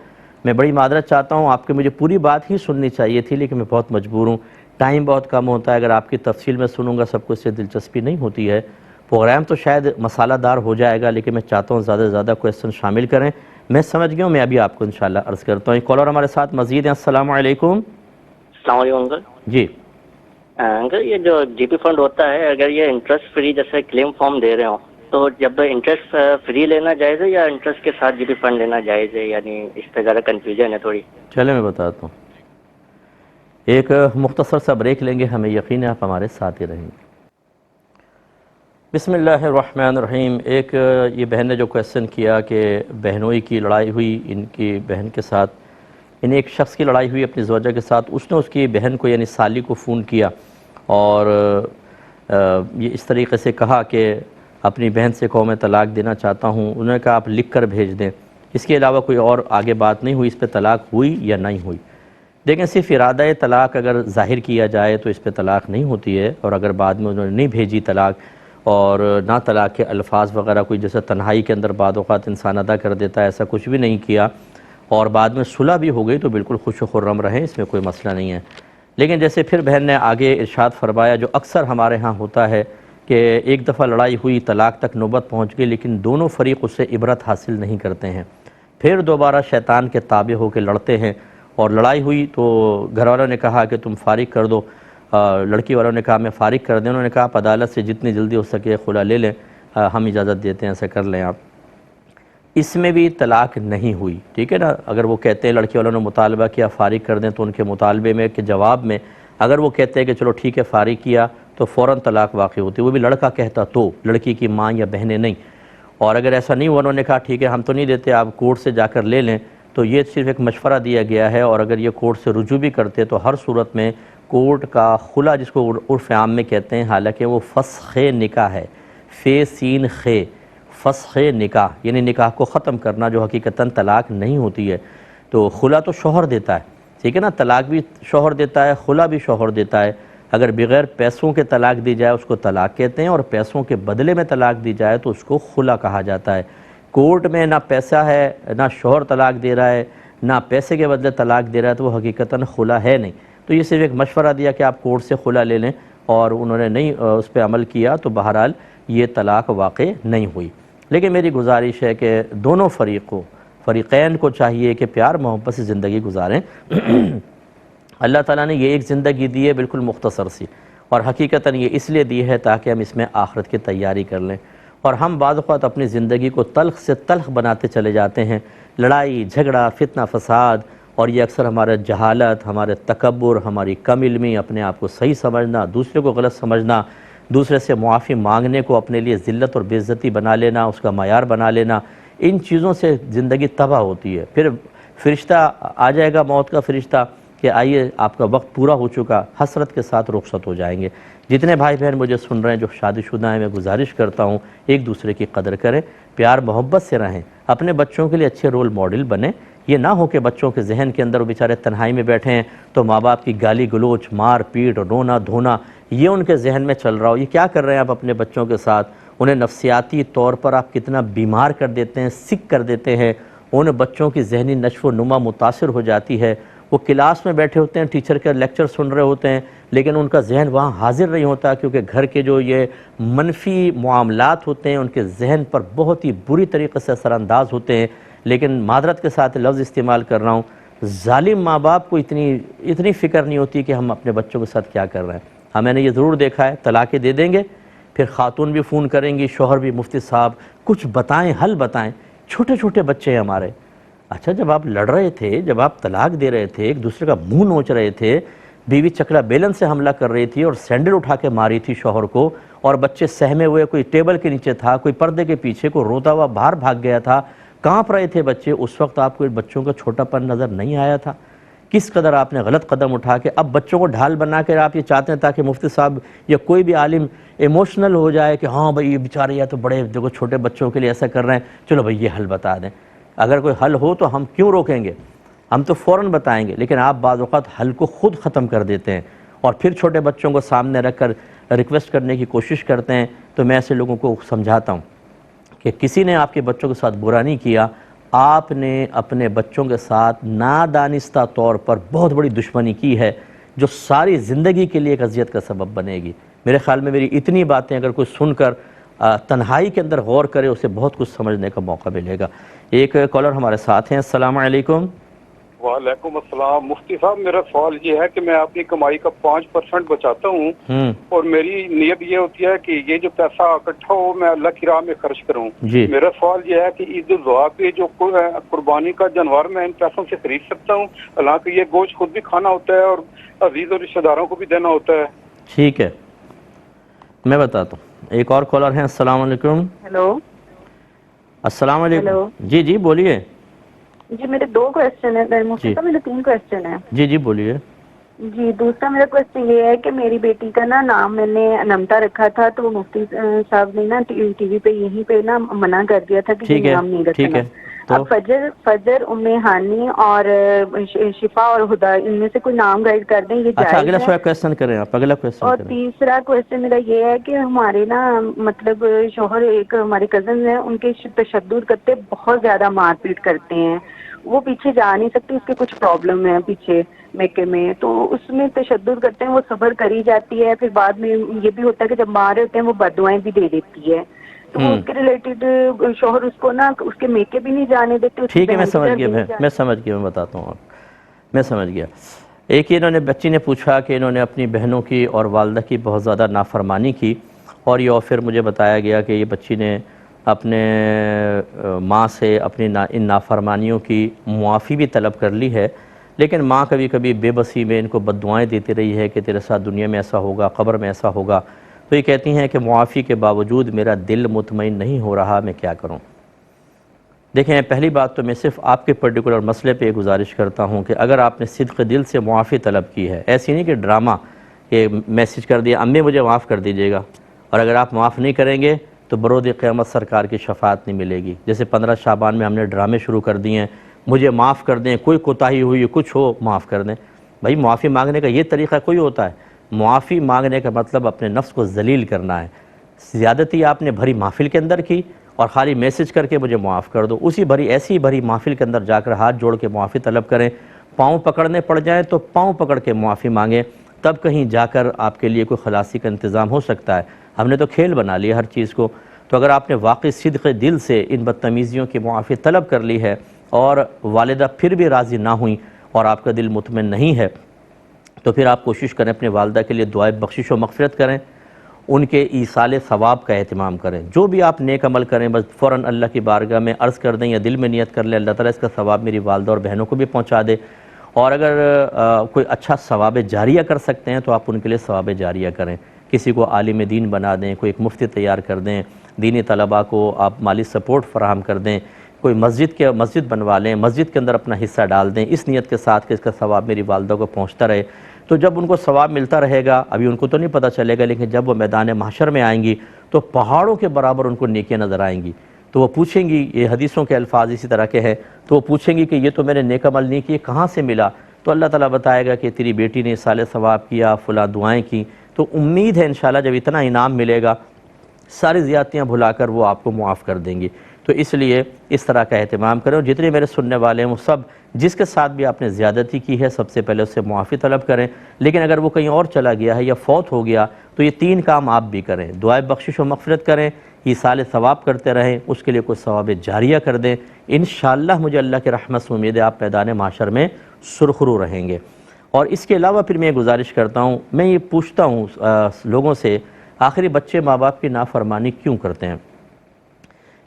Speaker 1: میں بڑی معذرت چاہتا ہوں، آپ کے مجھے پوری بات ہی سننی چاہیے تھی، لیکن میں بہت مجبور ہوں، ٹائم بہت کم ہوتا ہے، اگر آپ کی تفصیل میں سنوں گا سب کچھ سے دلچسپی نہیں ہوتی ہے۔ پروگرام تو شاید مسالہ دار ہو جائے گا، لیکن میں چاہتا ہوں زیادہ سے زیادہ کویسچن شامل کریں۔ میں سمجھ گیا ہوں، میں ابھی آپ کو انشاءاللہ عرض کرتا ہوں۔ ایک کالر ہمارے ساتھ مزید ہیں۔ السلام علیکم۔
Speaker 4: السلام علیکم انکل۔
Speaker 1: جی
Speaker 4: انکل، یہ جو جی پی فنڈ ہوتا ہے، اگر یہ انٹرسٹ فری جیسے کلیم فارم دے رہے ہوں تو جب انٹرسٹ فری لینا جائز ہے یا انٹرسٹ کے ساتھ جی پی فنڈ لینا جائز ہے؟ یعنی اس پہ زیادہ کنفیوژن ہے تھوڑی۔
Speaker 1: چلے میں بتاتا ہوں، ایک مختصر سا بریک لیں گے، ہمیں یقین ہے آپ ہمارے ساتھ ہی رہیں گے۔ بسم اللہ الرحمن الرحیم۔ ایک یہ بہن نے جو کویسچن کیا کہ بہنوئی کی لڑائی ہوئی ان کی بہن کے ساتھ، یعنی ایک شخص کی لڑائی ہوئی اپنی زوجہ کے ساتھ، اس نے اس کی بہن کو یعنی سالی کو فون کیا اور یہ اس طریقے سے کہا کہ اپنی بہن سے کہو میں طلاق دینا چاہتا ہوں۔ انہوں نے کہا آپ لکھ کر بھیج دیں، اس کے علاوہ کوئی اور آگے بات نہیں ہوئی اس پہ طلاق ہوئی یا نہیں ہوئی۔ دیکھیں صرف ارادہ طلاق اگر ظاہر کیا جائے تو اس پہ طلاق نہیں ہوتی ہے، اور اگر بعد میں انہوں نے نہیں بھیجی طلاق اور نہ طلاق کے الفاظ وغیرہ کوئی جیسے تنہائی کے اندر بعض اوقات انسان ادا کر دیتا ہے، ایسا کچھ بھی نہیں کیا اور بعد میں صلح بھی ہو گئی تو بالکل خوش و خرم رہیں، اس میں کوئی مسئلہ نہیں ہے۔ لیکن جیسے پھر بہن نے آگے ارشاد فرمایا جو اکثر ہمارے ہاں ہوتا ہے کہ ایک دفعہ لڑائی ہوئی، طلاق تک نوبت پہنچ گئی، لیکن دونوں فریق اس سے عبرت حاصل نہیں کرتے ہیں، پھر دوبارہ شیطان کے تابع ہو کے لڑتے ہیں، اور لڑائی ہوئی تو گھر والوں نے کہا کہ تم فارغ کر دو، لڑکی والوں نے کہا میں فارغ کر دیں، انہوں نے کہا آپ عدالت سے جتنی جلدی ہو سکے خلا لے لیں، ہم اجازت دیتے ہیں ایسا کر لیں آپ۔ اس میں بھی طلاق نہیں ہوئی، ٹھیک ہے نا۔ اگر وہ کہتے ہیں لڑکی والوں نے مطالبہ کیا فارغ کر دیں تو ان کے مطالبے میں کے جواب میں اگر وہ کہتے ہیں کہ چلو ٹھیک ہے فارغ کیا تو فوراً طلاق واقع ہوتی، وہ بھی لڑکا کہتا تو، لڑکی کی ماں یا بہنیں نہیں۔ اور اگر ایسا نہیں ہوا، انہوں نے کہا ٹھیک ہے ہم تو نہیں دیتے، آپ کورٹ سے جا کر لے لیں، تو یہ صرف ایک مشورہ دیا گیا ہے، اور اگر یہ کورٹ سے رجوع بھی کرتے تو ہر صورت میں کورٹ کا خلا جس کو عرف عام میں کہتے ہیں، حالانکہ وہ فسخ نکاح ہے، فے سین خے، فسخ نکاح یعنی نکاح کو ختم کرنا، جو حقیقتاً طلاق نہیں ہوتی ہے۔ تو خلا تو شوہر دیتا ہے، ٹھیک ہے نا، طلاق بھی شوہر دیتا ہے، خلا بھی شوہر دیتا ہے۔ اگر بغیر پیسوں کے طلاق دی جائے اس کو طلاق کہتے ہیں، اور پیسوں کے بدلے میں طلاق دی جائے تو اس کو خلا کہا جاتا ہے۔ کورٹ میں نہ پیسہ ہے، نہ شوہر طلاق دے رہا ہے، نہ پیسے کے بدلے طلاق دے رہا ہے، تو وہ حقیقتاً خلا ہے نہیں۔ تو یہ صرف ایک مشورہ دیا کہ آپ کورٹ سے خلا لے لیں، اور انہوں نے نہیں اس پہ عمل کیا تو بہرحال یہ طلاق واقع نہیں ہوئی۔ لیکن میری گزارش ہے کہ دونوں فریقین کو چاہیے کہ پیار محبت سے زندگی گزاریں۔ اللہ تعالیٰ نے یہ ایک زندگی دی ہے بالکل مختصر سی، اور حقیقتاً یہ اس لیے دی ہے تاکہ ہم اس میں آخرت کی تیاری کر لیں، اور ہم بعض اوقات اپنی زندگی کو تلخ سے تلخ بناتے چلے جاتے ہیں، لڑائی جھگڑا فتنہ فساد، اور یہ اکثر ہمارا جہالت، ہمارے تکبر، ہماری کم علمی، اپنے آپ کو صحیح سمجھنا، دوسرے کو غلط سمجھنا، دوسرے سے معافی مانگنے کو اپنے لیے ذلت اور بے عزتی بنا لینا، اس کا معیار بنا لینا، ان چیزوں سے زندگی تباہ ہوتی ہے۔ پھر فرشتہ آ جائے گا، موت کا فرشتہ، کہ آئیے آپ کا وقت پورا ہو چکا، حسرت کے ساتھ رخصت ہو جائیں گے۔ جتنے بھائی بہن مجھے سن رہے ہیں جو شادی شدہ ہیں، میں گزارش کرتا ہوں ایک دوسرے کی قدر کریں، پیار محبت سے رہیں، اپنے بچوں کے لیے اچھے رول ماڈل بنیں۔ یہ نہ ہو کہ بچوں کے ذہن کے اندر وہ بیچارے تنہائی میں بیٹھے ہیں تو ماں باپ کی گالی گلوچ، مار پیٹ، رونا دھونا یہ ان کے ذہن میں چل رہا ہو۔ یہ کیا کر رہے ہیں آپ اپنے بچوں کے ساتھ؟ انہیں نفسیاتی طور پر آپ کتنا بیمار کر دیتے ہیں، سک کر دیتے ہیں، ان بچوں کی ذہنی نشو و نما متاثر ہو جاتی ہے۔ وہ کلاس میں بیٹھے ہوتے ہیں، ٹیچر کا لیکچر سن رہے ہوتے ہیں، لیکن ان کا ذہن وہاں حاضر نہیں ہوتا، کیونکہ گھر کے جو یہ منفی معاملات ہوتے ہیں ان کے ذہن پر بہت ہی بری طریقے سے اثر انداز ہوتے ہیں۔ لیکن معذرت کے ساتھ لفظ استعمال کر رہا ہوں، ظالم ماں باپ کو اتنی فکر نہیں ہوتی کہ ہم اپنے بچوں کے ساتھ کیا کر رہے ہیں۔ ہاں میں نے یہ ضرور دیکھا ہے، طلاقیں دے دیں گے، پھر خاتون بھی فون کریں گی، شوہر بھی، مفتی صاحب کچھ بتائیں، حل بتائیں۔ چھوٹے چھوٹے بچے ہیں ہمارے، اچھا جب آپ لڑ رہے تھے، جب آپ طلاق دے رہے تھے، ایک دوسرے کا منہ نوچ رہے تھے، بیوی چکلا بیلن سے حملہ کر رہی تھی اور سینڈل اٹھا کے ماری تھی شوہر کو، اور بچے سہمے ہوئے، کوئی ٹیبل کے نیچے تھا، کوئی پردے کے پیچھے، کوئی روتا ہوا باہر بھاگ گیا تھا، کانپ رہے تھے بچے، اس وقت آپ کو بچوں کا چھوٹا پن نظر نہیں آیا تھا؟ کس قدر آپ نے غلط قدم اٹھا کے اب بچوں کو ڈھال بنا کے آپ یہ چاہتے ہیں تاکہ مفتی صاحب یا کوئی بھی عالم ایموشنل ہو جائے کہ ہاں بھائی یہ بیچارے یا تو بڑے دیکھو چھوٹے بچوں کے لیے ایسا کر رہے ہیں، چلو بھائی یہ حل بتا دیں۔ اگر کوئی حل ہو تو ہم کیوں روکیں گے، ہم تو فوراً بتائیں گے، لیکن آپ بعض اوقات حل کو خود ختم کر دیتے ہیں اور پھر چھوٹے بچوں کو سامنے رکھ کر ریکویسٹ کرنے کی کوشش کرتے ہیں۔ تو میں ایسے لوگوں کو سمجھاتا ہوں کہ کسی نے آپ کے بچوں کے ساتھ برا نہیں کیا، آپ نے اپنے بچوں کے ساتھ نادانستہ طور پر بہت بڑی دشمنی کی ہے جو ساری زندگی کے لیے ایک اذیت کا سبب بنے گی۔ میرے خیال میں میری اتنی باتیں اگر کوئی سن کر تنہائی کے اندر غور کرے، اسے بہت کچھ سمجھنے کا موقع ملے گا۔ ایک کالر ہمارے ساتھ ہیں۔ السلام علیکم۔
Speaker 5: وعلیکم السلام۔ مفتی صاحب میرا سوال یہ ہے کہ میں اپنی کمائی کا 5% بچاتا ہوں اور میری نیت یہ ہوتی ہے کہ یہ جو پیسہ اکٹھا ہو میں اللہ کی راہ میں خرچ کروں۔ میرا سوال یہ ہے کہ عید الاضحیٰ پہ جو قربانی کا جانور میں ان پیسوں سے خرید سکتا ہوں؟ حالانکہ یہ گوشت خود بھی کھانا ہوتا ہے اور عزیز اور رشتہ داروں کو بھی دینا ہوتا ہے۔
Speaker 1: ٹھیک ہے، میں بتاتا ہوں۔ ایک اور کالر ہیں۔ السلام علیکم۔
Speaker 3: ہیلو،
Speaker 1: السلام علیکم۔
Speaker 3: ہیلو۔
Speaker 1: جی جی بولیے۔
Speaker 3: جی میرے 2 کویسچن ہیں مفتی صاحب، میرے 3 کویسچن ہیں۔
Speaker 1: جی جی بولیے۔
Speaker 3: جی دوسرا میرا کویسچن یہ ہے کہ میری بیٹی کا نام میں نے انمتا رکھا تھا، تو مفتی صاحب نے ٹی وی پہ یہیں پہ منع کر دیا تھا کہ یہ نام نہیں رکھنا۔ اب فجر، ام ہانی اور شفا اور ہدا، ان میں سے کوئی نام گائیڈ کر دیں، یہ جائز ہے؟
Speaker 1: اگلا کویسچن کریں آپ، اگلا کویسچن
Speaker 3: اور
Speaker 1: کریں۔
Speaker 3: تیسرا کویسچن میرا یہ ہے کہ ہمارے مطلب شوہر ایک ہمارے کزن ہیں، ان کے تشدد کرتے، بہت زیادہ مار پیٹ کرتے ہیں، وہ پیچھے جا نہیں سکتی، اس کے کچھ پرابلم ہے پیچھے میکے میں، تو اس میں تشدد کرتے ہیں، وہ صبر کری جاتی ہے، پھر بعد میں یہ بھی ہوتا ہے کہ جب مار رہے ہوتے ہیں وہ بددعائیں بھی دے دیتی ہے، تو اس کے ریلیٹڈ شوہر اس کو اس کے میکے بھی نہیں جانے دیتے۔
Speaker 1: ٹھیک ہے، میں سمجھ گیا، میں بتاتا ہوں آپ، میں سمجھ گیا۔ ایک بچی نے پوچھا کہ انہوں نے اپنی بہنوں کی اور والدہ کی بہت زیادہ نافرمانی کی، اور یہ پھر مجھے بتایا گیا کہ یہ بچی نے اپنے ماں سے اپنی ان نافرمانیوں کی معافی بھی طلب کر لی ہے، لیکن ماں کبھی کبھی بے بسی میں ان کو بددعائیں دیتی رہی ہے کہ تیرے ساتھ دنیا میں ایسا ہوگا، قبر میں ایسا ہوگا، تو یہ کہتی ہیں کہ معافی کے باوجود میرا دل مطمئن نہیں ہو رہا، میں کیا کروں؟ دیکھیں، پہلی بات تو میں صرف آپ کے پرٹیکولر مسئلے پہ گزارش کرتا ہوں کہ اگر آپ نے صدق دل سے معافی طلب کی ہے، ایسی نہیں کہ ڈرامہ کہ میسج کر دیا امی مجھے معاف کر دیجیے گا، اور اگر آپ معاف نہیں کریں گے تو برود قیامت سرکار کی شفاعت نہیں ملے گی۔ جیسے 15 شعبان میں ہم نے ڈرامے شروع کر دیے ہیں، مجھے معاف کر دیں، کوئی کوتاہی ہوئی، کچھ ہو معاف کر دیں۔ بھائی معافی مانگنے کا یہ طریقہ کوئی ہوتا ہے؟ معافی مانگنے کا مطلب اپنے نفس کو ذلیل کرنا ہے۔ زیادتی آپ نے بھری محفل کے اندر کی اور خالی میسج کر کے مجھے معاف کر دو، ایسی بھری محفل کے اندر جا کر ہاتھ جوڑ کے معافی طلب کریں، پاؤں پکڑنے پڑ جائیں تو پاؤں پکڑ کے معافی مانگیں، تب کہیں جا کر آپ کے لیے کوئی خلاصی کا انتظام ہو سکتا ہے۔ ہم نے تو کھیل بنا لیا ہر چیز کو۔ تو اگر آپ نے واقعی صدق دل سے ان بدتمیزیوں کی معافی طلب کر لی ہے اور والدہ پھر بھی راضی نہ ہوئیں اور آپ کا دل مطمئن نہیں ہے، تو پھر آپ کوشش کریں اپنے والدہ کے لیے دعائے بخشش و مغفرت کریں، ان کے ایصال ثواب کا اہتمام کریں۔ جو بھی آپ نیک عمل کریں بس فوراً اللہ کی بارگاہ میں عرض کر دیں یا دل میں نیت کر لیں، اللہ تعالیٰ اس کا ثواب میری والدہ اور بہنوں کو بھی پہنچا دے، اور اگر کوئی اچھا ثواب جاریہ کر سکتے ہیں تو آپ ان کے لیے ثواب جاریہ کریں۔ کسی کو عالم دین بنا دیں، کوئی ایک مفتی تیار کر دیں، دینی طلباء کو آپ مالی سپورٹ فراہم کر دیں، کوئی مسجد بنوا لیں، مسجد کے اندر اپنا حصہ ڈال دیں، اس نیت کے ساتھ کہ اس کا ثواب میری والدہ کو پہنچتا رہے۔ تو جب ان کو ثواب ملتا رہے گا، ابھی ان کو تو نہیں پتہ چلے گا، لیکن جب وہ میدان محشر میں آئیں گی تو پہاڑوں کے برابر ان کو نیکیاں نظر آئیں گی، تو وہ پوچھیں گی، یہ حدیثوں کے الفاظ اسی طرح کے ہیں، تو وہ پوچھیں گی کہ یہ تو میں نے نیک عمل نہیں کیے، کہاں سے ملا؟ تو اللہ تعالیٰ بتائے گا کہ تیری بیٹی نے صالح ثواب کیا، فلاں دعائیں کی، تو امید ہے انشاءاللہ جب اتنا انعام ملے گا ساری زیادتیاں بھلا کر وہ آپ کو معاف کر دیں گی۔ تو اس لیے اس طرح کا اہتمام کریں، اور جتنے میرے سننے والے ہیں وہ سب جس کے ساتھ بھی آپ نے زیادتی کی ہے سب سے پہلے اس سے معافی طلب کریں، لیکن اگر وہ کہیں اور چلا گیا ہے یا فوت ہو گیا تو یہ 3 کام آپ بھی کریں، دعائے بخشش و مغفرت کریں، ایصال ثواب کرتے رہیں، اس کے لیے کوئی ثواب جاریہ کر دیں، انشاءاللہ مجھے اللہ کی رحمت سے امید ہے آپ میدان معاشر میں سرخرو رہیں گے۔ اور اس کے علاوہ پھر میں یہ گزارش کرتا ہوں، میں یہ پوچھتا ہوں لوگوں سے، آخری بچے ماں باپ کی نافرمانی کیوں کرتے ہیں؟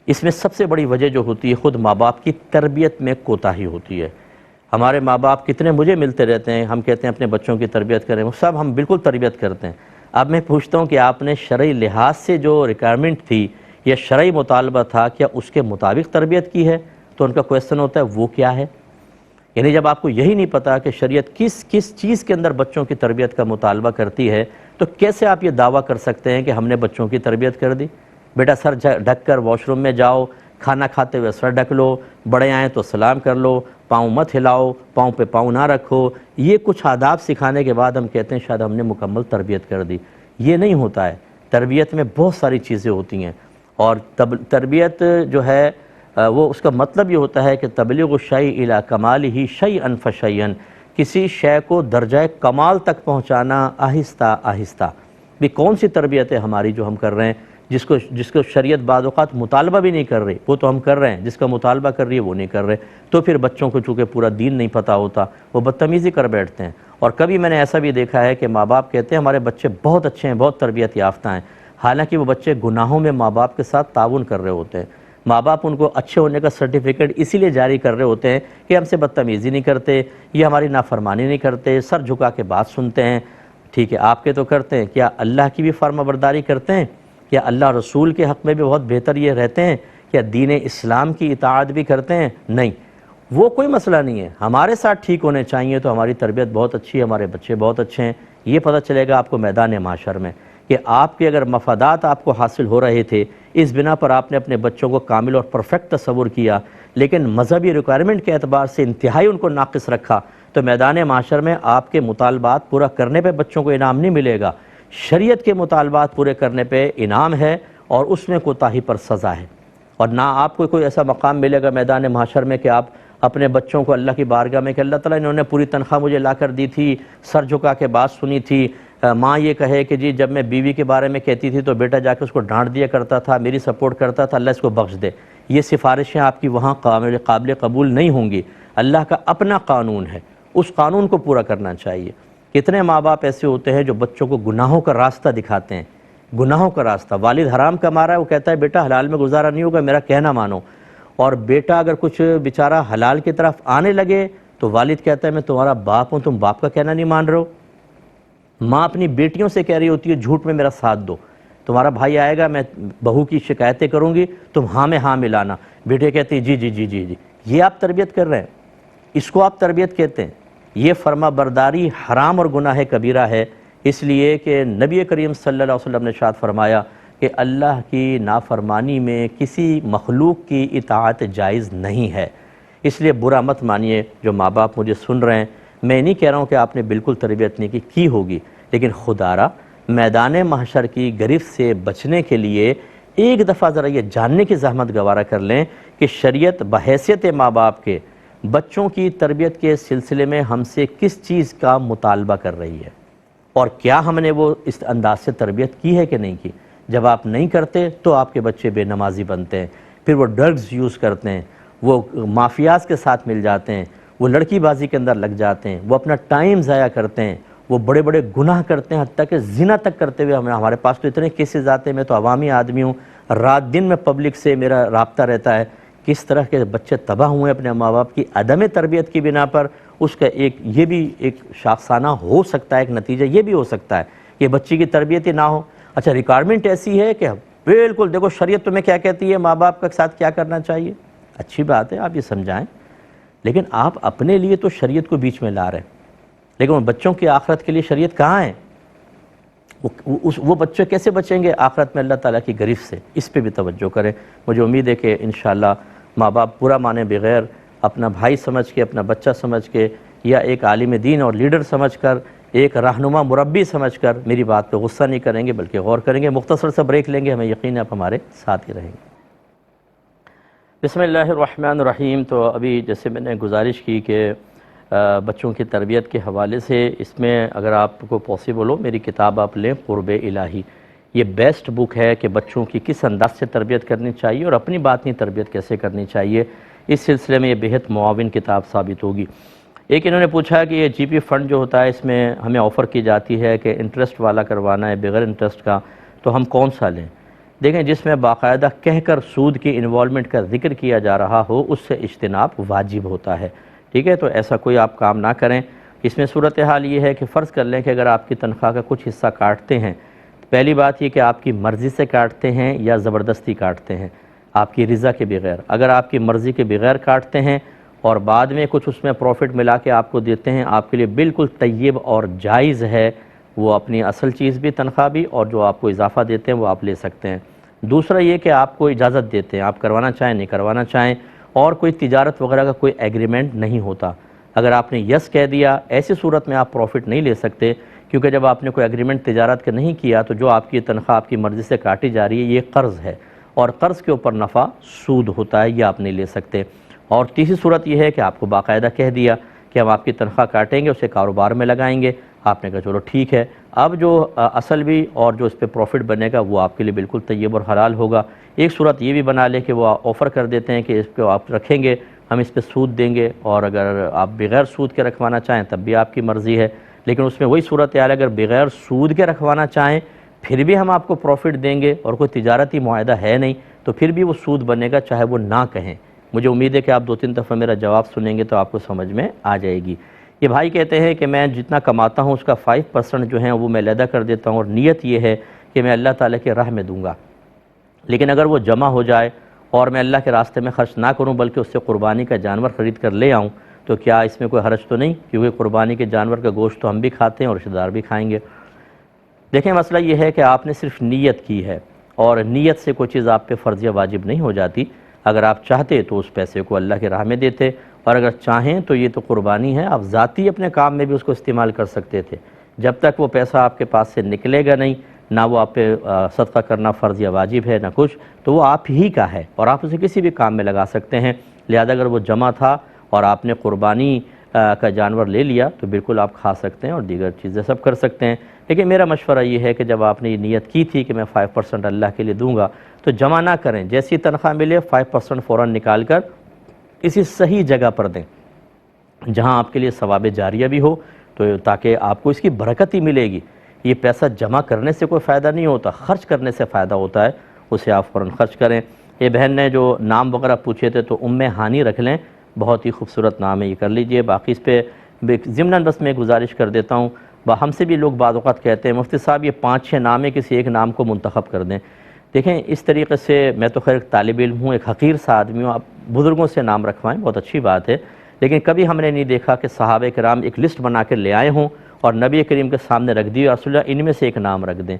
Speaker 1: اس میں سب سے بڑی وجہ جو ہوتی ہے خود ماں باپ کی تربیت میں کوتاہی ہوتی ہے۔ ہمارے ماں باپ کتنے مجھے ملتے رہتے ہیں، ہم کہتے ہیں اپنے بچوں کی تربیت کریں، وہ سب ہم بالکل تربیت کرتے ہیں۔ اب میں پوچھتا ہوں کہ آپ نے شرعی لحاظ سے جو ریکوائرمنٹ تھی یا شرعی مطالبہ تھا، کیا اس کے مطابق تربیت کی ہے؟ تو ان کا کویسچن ہوتا ہے وہ کیا ہے؟ یعنی جب آپ کو یہی نہیں پتا کہ شریعت کس چیز کے اندر بچوں کی تربیت کا مطالبہ کرتی ہے، تو کیسے آپ یہ دعویٰ کر سکتے ہیں کہ ہم نے بچوں کی تربیت کر دی؟ بیٹا سر ڈھک کر واش روم میں جاؤ، کھانا کھاتے ہوئے سر ڈھک لو، بڑے آئیں تو سلام کر لو، پاؤں مت ہلاؤ، پاؤں پہ پاؤں نہ رکھو، یہ کچھ آداب سکھانے کے بعد ہم کہتے ہیں شاید ہم نے مکمل تربیت کر دی۔ یہ نہیں ہوتا ہے۔ تربیت میں بہت ساری چیزیں ہوتی ہیں، اور تربیت جو ہے وہ اس کا مطلب یہ ہوتا ہے کہ تبلیغ الشیء الی کمالہ شیئا فشیئا، کسی شے کو درجہ کمال تک پہنچانا آہستہ آہستہ۔ بھی کون سی تربیت ہے ہماری جو ہم کر رہے ہیں، جس کو شریعت بعض اوقات مطالبہ بھی نہیں کر رہی، وہ تو ہم کر رہے ہیں، جس کا مطالبہ کر رہی ہے وہ نہیں کر رہے، تو پھر بچوں کو چونکہ پورا دین نہیں پتہ ہوتا، وہ بدتمیزی کر بیٹھتے ہیں۔ اور کبھی میں نے ایسا بھی دیکھا ہے کہ ماں باپ کہتے ہیں ہمارے بچے بہت اچھے ہیں، بہت تربیت یافتہ ہیں، حالانکہ وہ بچے گناہوں میں ماں باپ کے ساتھ تعاون کر رہے ہوتے ہیں۔ ماں باپ ان کو اچھے ہونے کا سرٹیفکیٹ اسی لیے جاری کر رہے ہوتے ہیں کہ ہم سے بدتمیزی نہیں کرتے، یہ ہماری نافرمانی نہیں کرتے، سر جھکا کے بات سنتے ہیں۔ ٹھیک ہے، آپ کے تو کرتے ہیں، کیا اللہ کی بھی فرما برداری کرتے ہیں؟ کیا اللہ رسول کے حق میں بھی بہت بہتر یہ رہتے ہیں؟ کیا دین اسلام کی اطاعت بھی کرتے ہیں؟ نہیں، وہ کوئی مسئلہ نہیں ہے، ہمارے ساتھ ٹھیک ہونے چاہیے تو ہماری تربیت بہت اچھی ہے، ہمارے بچے بہت اچھے ہیں۔ یہ پتہ چلے گا آپ کو میدان معاشر میں کہ آپ کے اگر مفادات آپ کو حاصل ہو رہے تھے، اس بنا پر آپ نے اپنے بچوں کو کامل اور پرفیکٹ تصور کیا، لیکن مذہبی ریکوائرمنٹ کے اعتبار سے انتہائی ان کو ناقص رکھا، تو میدان معاشر میں آپ کے مطالبات پورا کرنے پہ بچوں کو انعام نہیں ملے گا، شریعت کے مطالبات پورے کرنے پہ انعام ہے، اور اس میں کوتاہی پر سزا ہے۔ اور نہ آپ کو کوئی ایسا مقام ملے گا میدان معاشر میں کہ آپ اپنے بچوں کو اللہ کی بارگاہ میں کہ اللہ تعالیٰ انہوں نے پوری تنخواہ مجھے لا کر دی تھی، سر جھکا کے بات سنی تھی، ماں یہ کہے کہ جی جب میں بیوی کے بارے میں کہتی تھی تو بیٹا جا کے اس کو ڈانٹ دیا کرتا تھا، میری سپورٹ کرتا تھا، اللہ اس کو بخش دے۔ یہ سفارشیں آپ کی وہاں قابل قبول نہیں ہوں گی۔ اللہ کا اپنا قانون ہے، اس قانون کو پورا کرنا چاہیے۔ کتنے ماں باپ ایسے ہوتے ہیں جو بچوں کو گناہوں کا راستہ دکھاتے ہیں، گناہوں کا راستہ۔ والد حرام کما رہا ہے، وہ کہتا ہے بیٹا حلال میں گزارا نہیں ہوگا، میرا کہنا مانو، اور بیٹا اگر کچھ بیچارہ حلال کی طرف آنے لگے تو والد کہتا ہے میں تمہارا باپ ہوں، تم باپ کا کہنا نہیں مان رہے ہو۔ ماں اپنی بیٹیوں سے کہہ رہی ہوتی ہے جھوٹ میں میرا ساتھ دو، تمہارا بھائی آئے گا میں بہو کی شکایتیں کروں گی، تم ہاں میں ہاں ملانا۔ بیٹے کہتے ہیں جی جی جی جی جی۔ یہ آپ تربیت کر رہے ہیں، اس کو آپ تربیت کہتے ہیں؟ یہ فرما برداری حرام اور گناہ کبیرہ ہے، اس لیے کہ نبی کریم صلی اللہ علیہ وسلم نے ارشاد فرمایا کہ اللہ کی نافرمانی میں کسی مخلوق کی اطاعت جائز نہیں ہے۔ اس لیے برا مت مانیے جو ماں باپ مجھے سن رہے ہیں، میں نہیں کہہ رہا ہوں کہ آپ نے بالکل تربیت نہیں کی ہوگی، لیکن خدا را میدان محشر کی گرفت سے بچنے کے لیے ایک دفعہ ذرا یہ جاننے کی زحمت گوارا کر لیں کہ شریعت بحیثیت ماں باپ کے بچوں کی تربیت کے سلسلے میں ہم سے کس چیز کا مطالبہ کر رہی ہے، اور کیا ہم نے وہ اس انداز سے تربیت کی ہے کہ نہیں کی۔ جب آپ نہیں کرتے تو آپ کے بچے بے نمازی بنتے ہیں، پھر وہ ڈرگز یوز کرتے ہیں، وہ مافیاز کے ساتھ مل جاتے ہیں، وہ لڑکی بازی کے اندر لگ جاتے ہیں، وہ اپنا ٹائم ضائع کرتے ہیں، وہ بڑے بڑے گناہ کرتے ہیں، حتیٰ کہ زنا تک کرتے ہوئے ہمارے پاس تو اتنے کیسز آتے ہیں۔ میں تو عوامی آدمی ہوں، رات دن میں پبلک سے میرا رابطہ رہتا ہے، کس طرح کے بچے تباہ ہوئے اپنے ماں باپ کی عدم تربیت کی بنا پر۔ اس کا یہ بھی ایک شاخسانہ ہو سکتا ہے، ایک نتیجہ یہ بھی ہو سکتا ہے کہ بچی کی تربیت ہی نہ ہو۔ اچھا، ریکوائرمنٹ ایسی ہے کہ بالکل دیکھو شریعت تمہیں کیا کہتی ہے، ماں باپ کے ساتھ کیا کرنا چاہیے، اچھی بات ہے آپ یہ سمجھائیں، لیکن آپ اپنے لیے تو شریعت کو بیچ میں لا رہے ہیں، لیکن وہ بچوں کی آخرت کے لیے شریعت کہاں ہے؟ وہ بچے کیسے بچیں گے آخرت میں اللہ تعالیٰ کی گرفت سے؟ اس پہ بھی توجہ کریں۔ مجھے امید ہے کہ انشاءاللہ ماں باپ پورا مانے بغیر اپنا بھائی سمجھ کے، اپنا بچہ سمجھ کے، یا ایک عالم دین اور لیڈر سمجھ کر، ایک رہنما مربی سمجھ کر میری بات پہ غصہ نہیں کریں گے بلکہ غور کریں گے۔ مختصر سا بریک لیں گے، ہمیں یقین ہے آپ ہمارے ساتھ ہی رہیں گے۔ بسم اللہ الرحمن الرحیم۔ تو ابھی جیسے میں نے گزارش کی کہ بچوں کی تربیت کے حوالے سے اس میں اگر آپ کو پاسبل ہو میری کتاب آپ لیں، قرب الہی۔ یہ بیسٹ بک ہے کہ بچوں کی کس انداز سے تربیت کرنی چاہیے اور اپنی باطنی تربیت کیسے کرنی چاہیے، اس سلسلے میں یہ بہت معاون کتاب ثابت ہوگی۔ ایک انہوں نے پوچھا کہ یہ جی پی فنڈ جو ہوتا ہے اس میں ہمیں آفر کی جاتی ہے کہ انٹرسٹ والا کروانا ہے بغیر انٹرسٹ کا، تو ہم کون سا لیں؟ دیکھیں جس میں باقاعدہ کہہ کر سود کی انوالومنٹ کا ذکر کیا جا رہا ہو اس سے اجتناب واجب ہوتا ہے، ٹھیک ہے؟ تو ایسا کوئی آپ کام نہ کریں۔ اس میں صورتحال یہ ہے کہ فرض کر لیں کہ اگر آپ کی تنخواہ کا کچھ حصہ کاٹتے ہیں، پہلی بات یہ کہ آپ کی مرضی سے کاٹتے ہیں یا زبردستی کاٹتے ہیں، آپ کی رضا کے بغیر۔ اگر آپ کی مرضی کے بغیر کاٹتے ہیں اور بعد میں کچھ اس میں پروفٹ ملا کے آپ کو دیتے ہیں، آپ کے لیے بالکل طیب اور جائز ہے، وہ اپنی اصل چیز بھی تنخواہ بھی اور جو آپ کو اضافہ دیتے ہیں وہ آپ لے سکتے ہیں۔ دوسرا یہ کہ آپ کو اجازت دیتے ہیں، آپ کروانا چاہیں نہیں کروانا چاہیں، اور کوئی تجارت وغیرہ کا کوئی ایگریمنٹ نہیں ہوتا۔ اگر آپ نے یس کہہ دیا، ایسی صورت میں آپ پروفٹ نہیں لے سکتے، کیونکہ جب آپ نے کوئی ایگریمنٹ تجارت کا نہیں کیا تو جو آپ کی تنخواہ آپ کی مرضی سے کاٹی جا رہی ہے یہ قرض ہے، اور قرض کے اوپر نفع سود ہوتا ہے، یہ آپ نہیں لے سکتے۔ اور تیسری صورت یہ ہے کہ آپ کو باقاعدہ کہہ دیا کہ ہم آپ کی تنخواہ کاٹیں گے، اسے کاروبار میں لگائیں گے، آپ نے کہا چلو ٹھیک ہے، اب جو اصل بھی اور جو اس پہ پروفٹ بنے گا وہ آپ کے لیے بالکل طیب اور حلال ہوگا۔ ایک صورت یہ بھی بنا لے کہ وہ آفر کر دیتے ہیں کہ اس پہ آپ رکھیں گے، ہم اس پہ سود دیں گے، اور اگر آپ بغیر سود کے رکھوانا چاہیں تب بھی آپ کی مرضی ہے، لیکن اس میں وہی صورتحال اگر بغیر سود کے رکھوانا چاہیں پھر بھی ہم آپ کو پروفٹ دیں گے اور کوئی تجارتی معاہدہ ہے نہیں تو پھر بھی وہ سود بنے گا، چاہے وہ نہ کہیں۔ مجھے امید ہے کہ آپ 2-3 دفعہ میرا جواب سنیں گے تو آپ کو سمجھ میں آ جائے گی۔ یہ بھائی کہتے ہیں کہ میں جتنا کماتا ہوں اس کا 5% جو ہے وہ میں علیحدہ کر دیتا ہوں، اور نیت یہ ہے کہ میں اللہ تعالیٰ کے راہ میں دوں گا، لیکن اگر وہ جمع ہو جائے اور میں اللہ کے راستے میں خرچ نہ کروں بلکہ اس سے قربانی کا جانور خرید کر لے آؤں تو کیا اس میں کوئی حرج تو نہیں؟ کیونکہ قربانی کے جانور کا گوشت تو ہم بھی کھاتے ہیں اور رشتہ دار بھی کھائیں گے۔ دیکھیں مسئلہ یہ ہے کہ آپ نے صرف نیت کی ہے، اور نیت سے کوئی چیز آپ پہ فرض یا واجب نہیں ہو جاتی۔ اگر آپ چاہتے تو اس پیسے کو اللہ کے راہ میں دیتے، اور اگر چاہیں تو یہ تو قربانی ہے، آپ ذاتی اپنے کام میں بھی اس کو استعمال کر سکتے تھے۔ جب تک وہ پیسہ آپ کے پاس سے نکلے گا نہیں، نہ وہ آپ پہ صدقہ کرنا فرض یا واجب ہے نہ کچھ، تو وہ آپ ہی کا ہے اور آپ اسے کسی بھی کام میں لگا سکتے ہیں۔ لہذا اگر وہ جمع تھا اور آپ نے قربانی کا جانور لے لیا تو بالکل آپ کھا سکتے ہیں اور دیگر چیزیں سب کر سکتے ہیں، لیکن میرا مشورہ یہ ہے کہ جب آپ نے یہ نیت کی تھی کہ میں 5% اللہ کے لیے دوں گا تو جمع نہ کریں، جیسی تنخواہ ملے 5% فوراً نکال کر کسی صحیح جگہ پر دیں جہاں آپ کے لیے ثواب جاریہ بھی ہو، تو تاکہ آپ کو اس کی برکت ہی ملے گی۔ یہ پیسہ جمع کرنے سے کوئی فائدہ نہیں ہوتا، خرچ کرنے سے فائدہ ہوتا ہے، اسے آپ فوراً خرچ کریں۔ یہ بہن نے جو نام وغیرہ پوچھے تھے تو ہانی رکھ لیں، بہت ہی خوبصورت نام ہے، یہ کر لیجئے۔ باقی اس پہ ضمناً بس میں گزارش کر دیتا ہوں، ہم سے بھی لوگ بعض اوقات کہتے ہیں مفتی صاحب یہ 5-6 نام ہے، کسی ایک نام کو منتخب کر دیں۔ دیکھیں اس طریقے سے میں تو خیر ایک طالب علم ہوں، ایک حقیر سا آدمی ہوں، آپ بزرگوں سے نام رکھوائیں بہت اچھی بات ہے، لیکن کبھی ہم نے نہیں دیکھا کہ صحابہ کرام ایک لسٹ بنا کے لے آئے ہوں اور نبی کریم کے سامنے رکھ دی اور رسول اللہ ان میں سے ایک نام رکھ دیں۔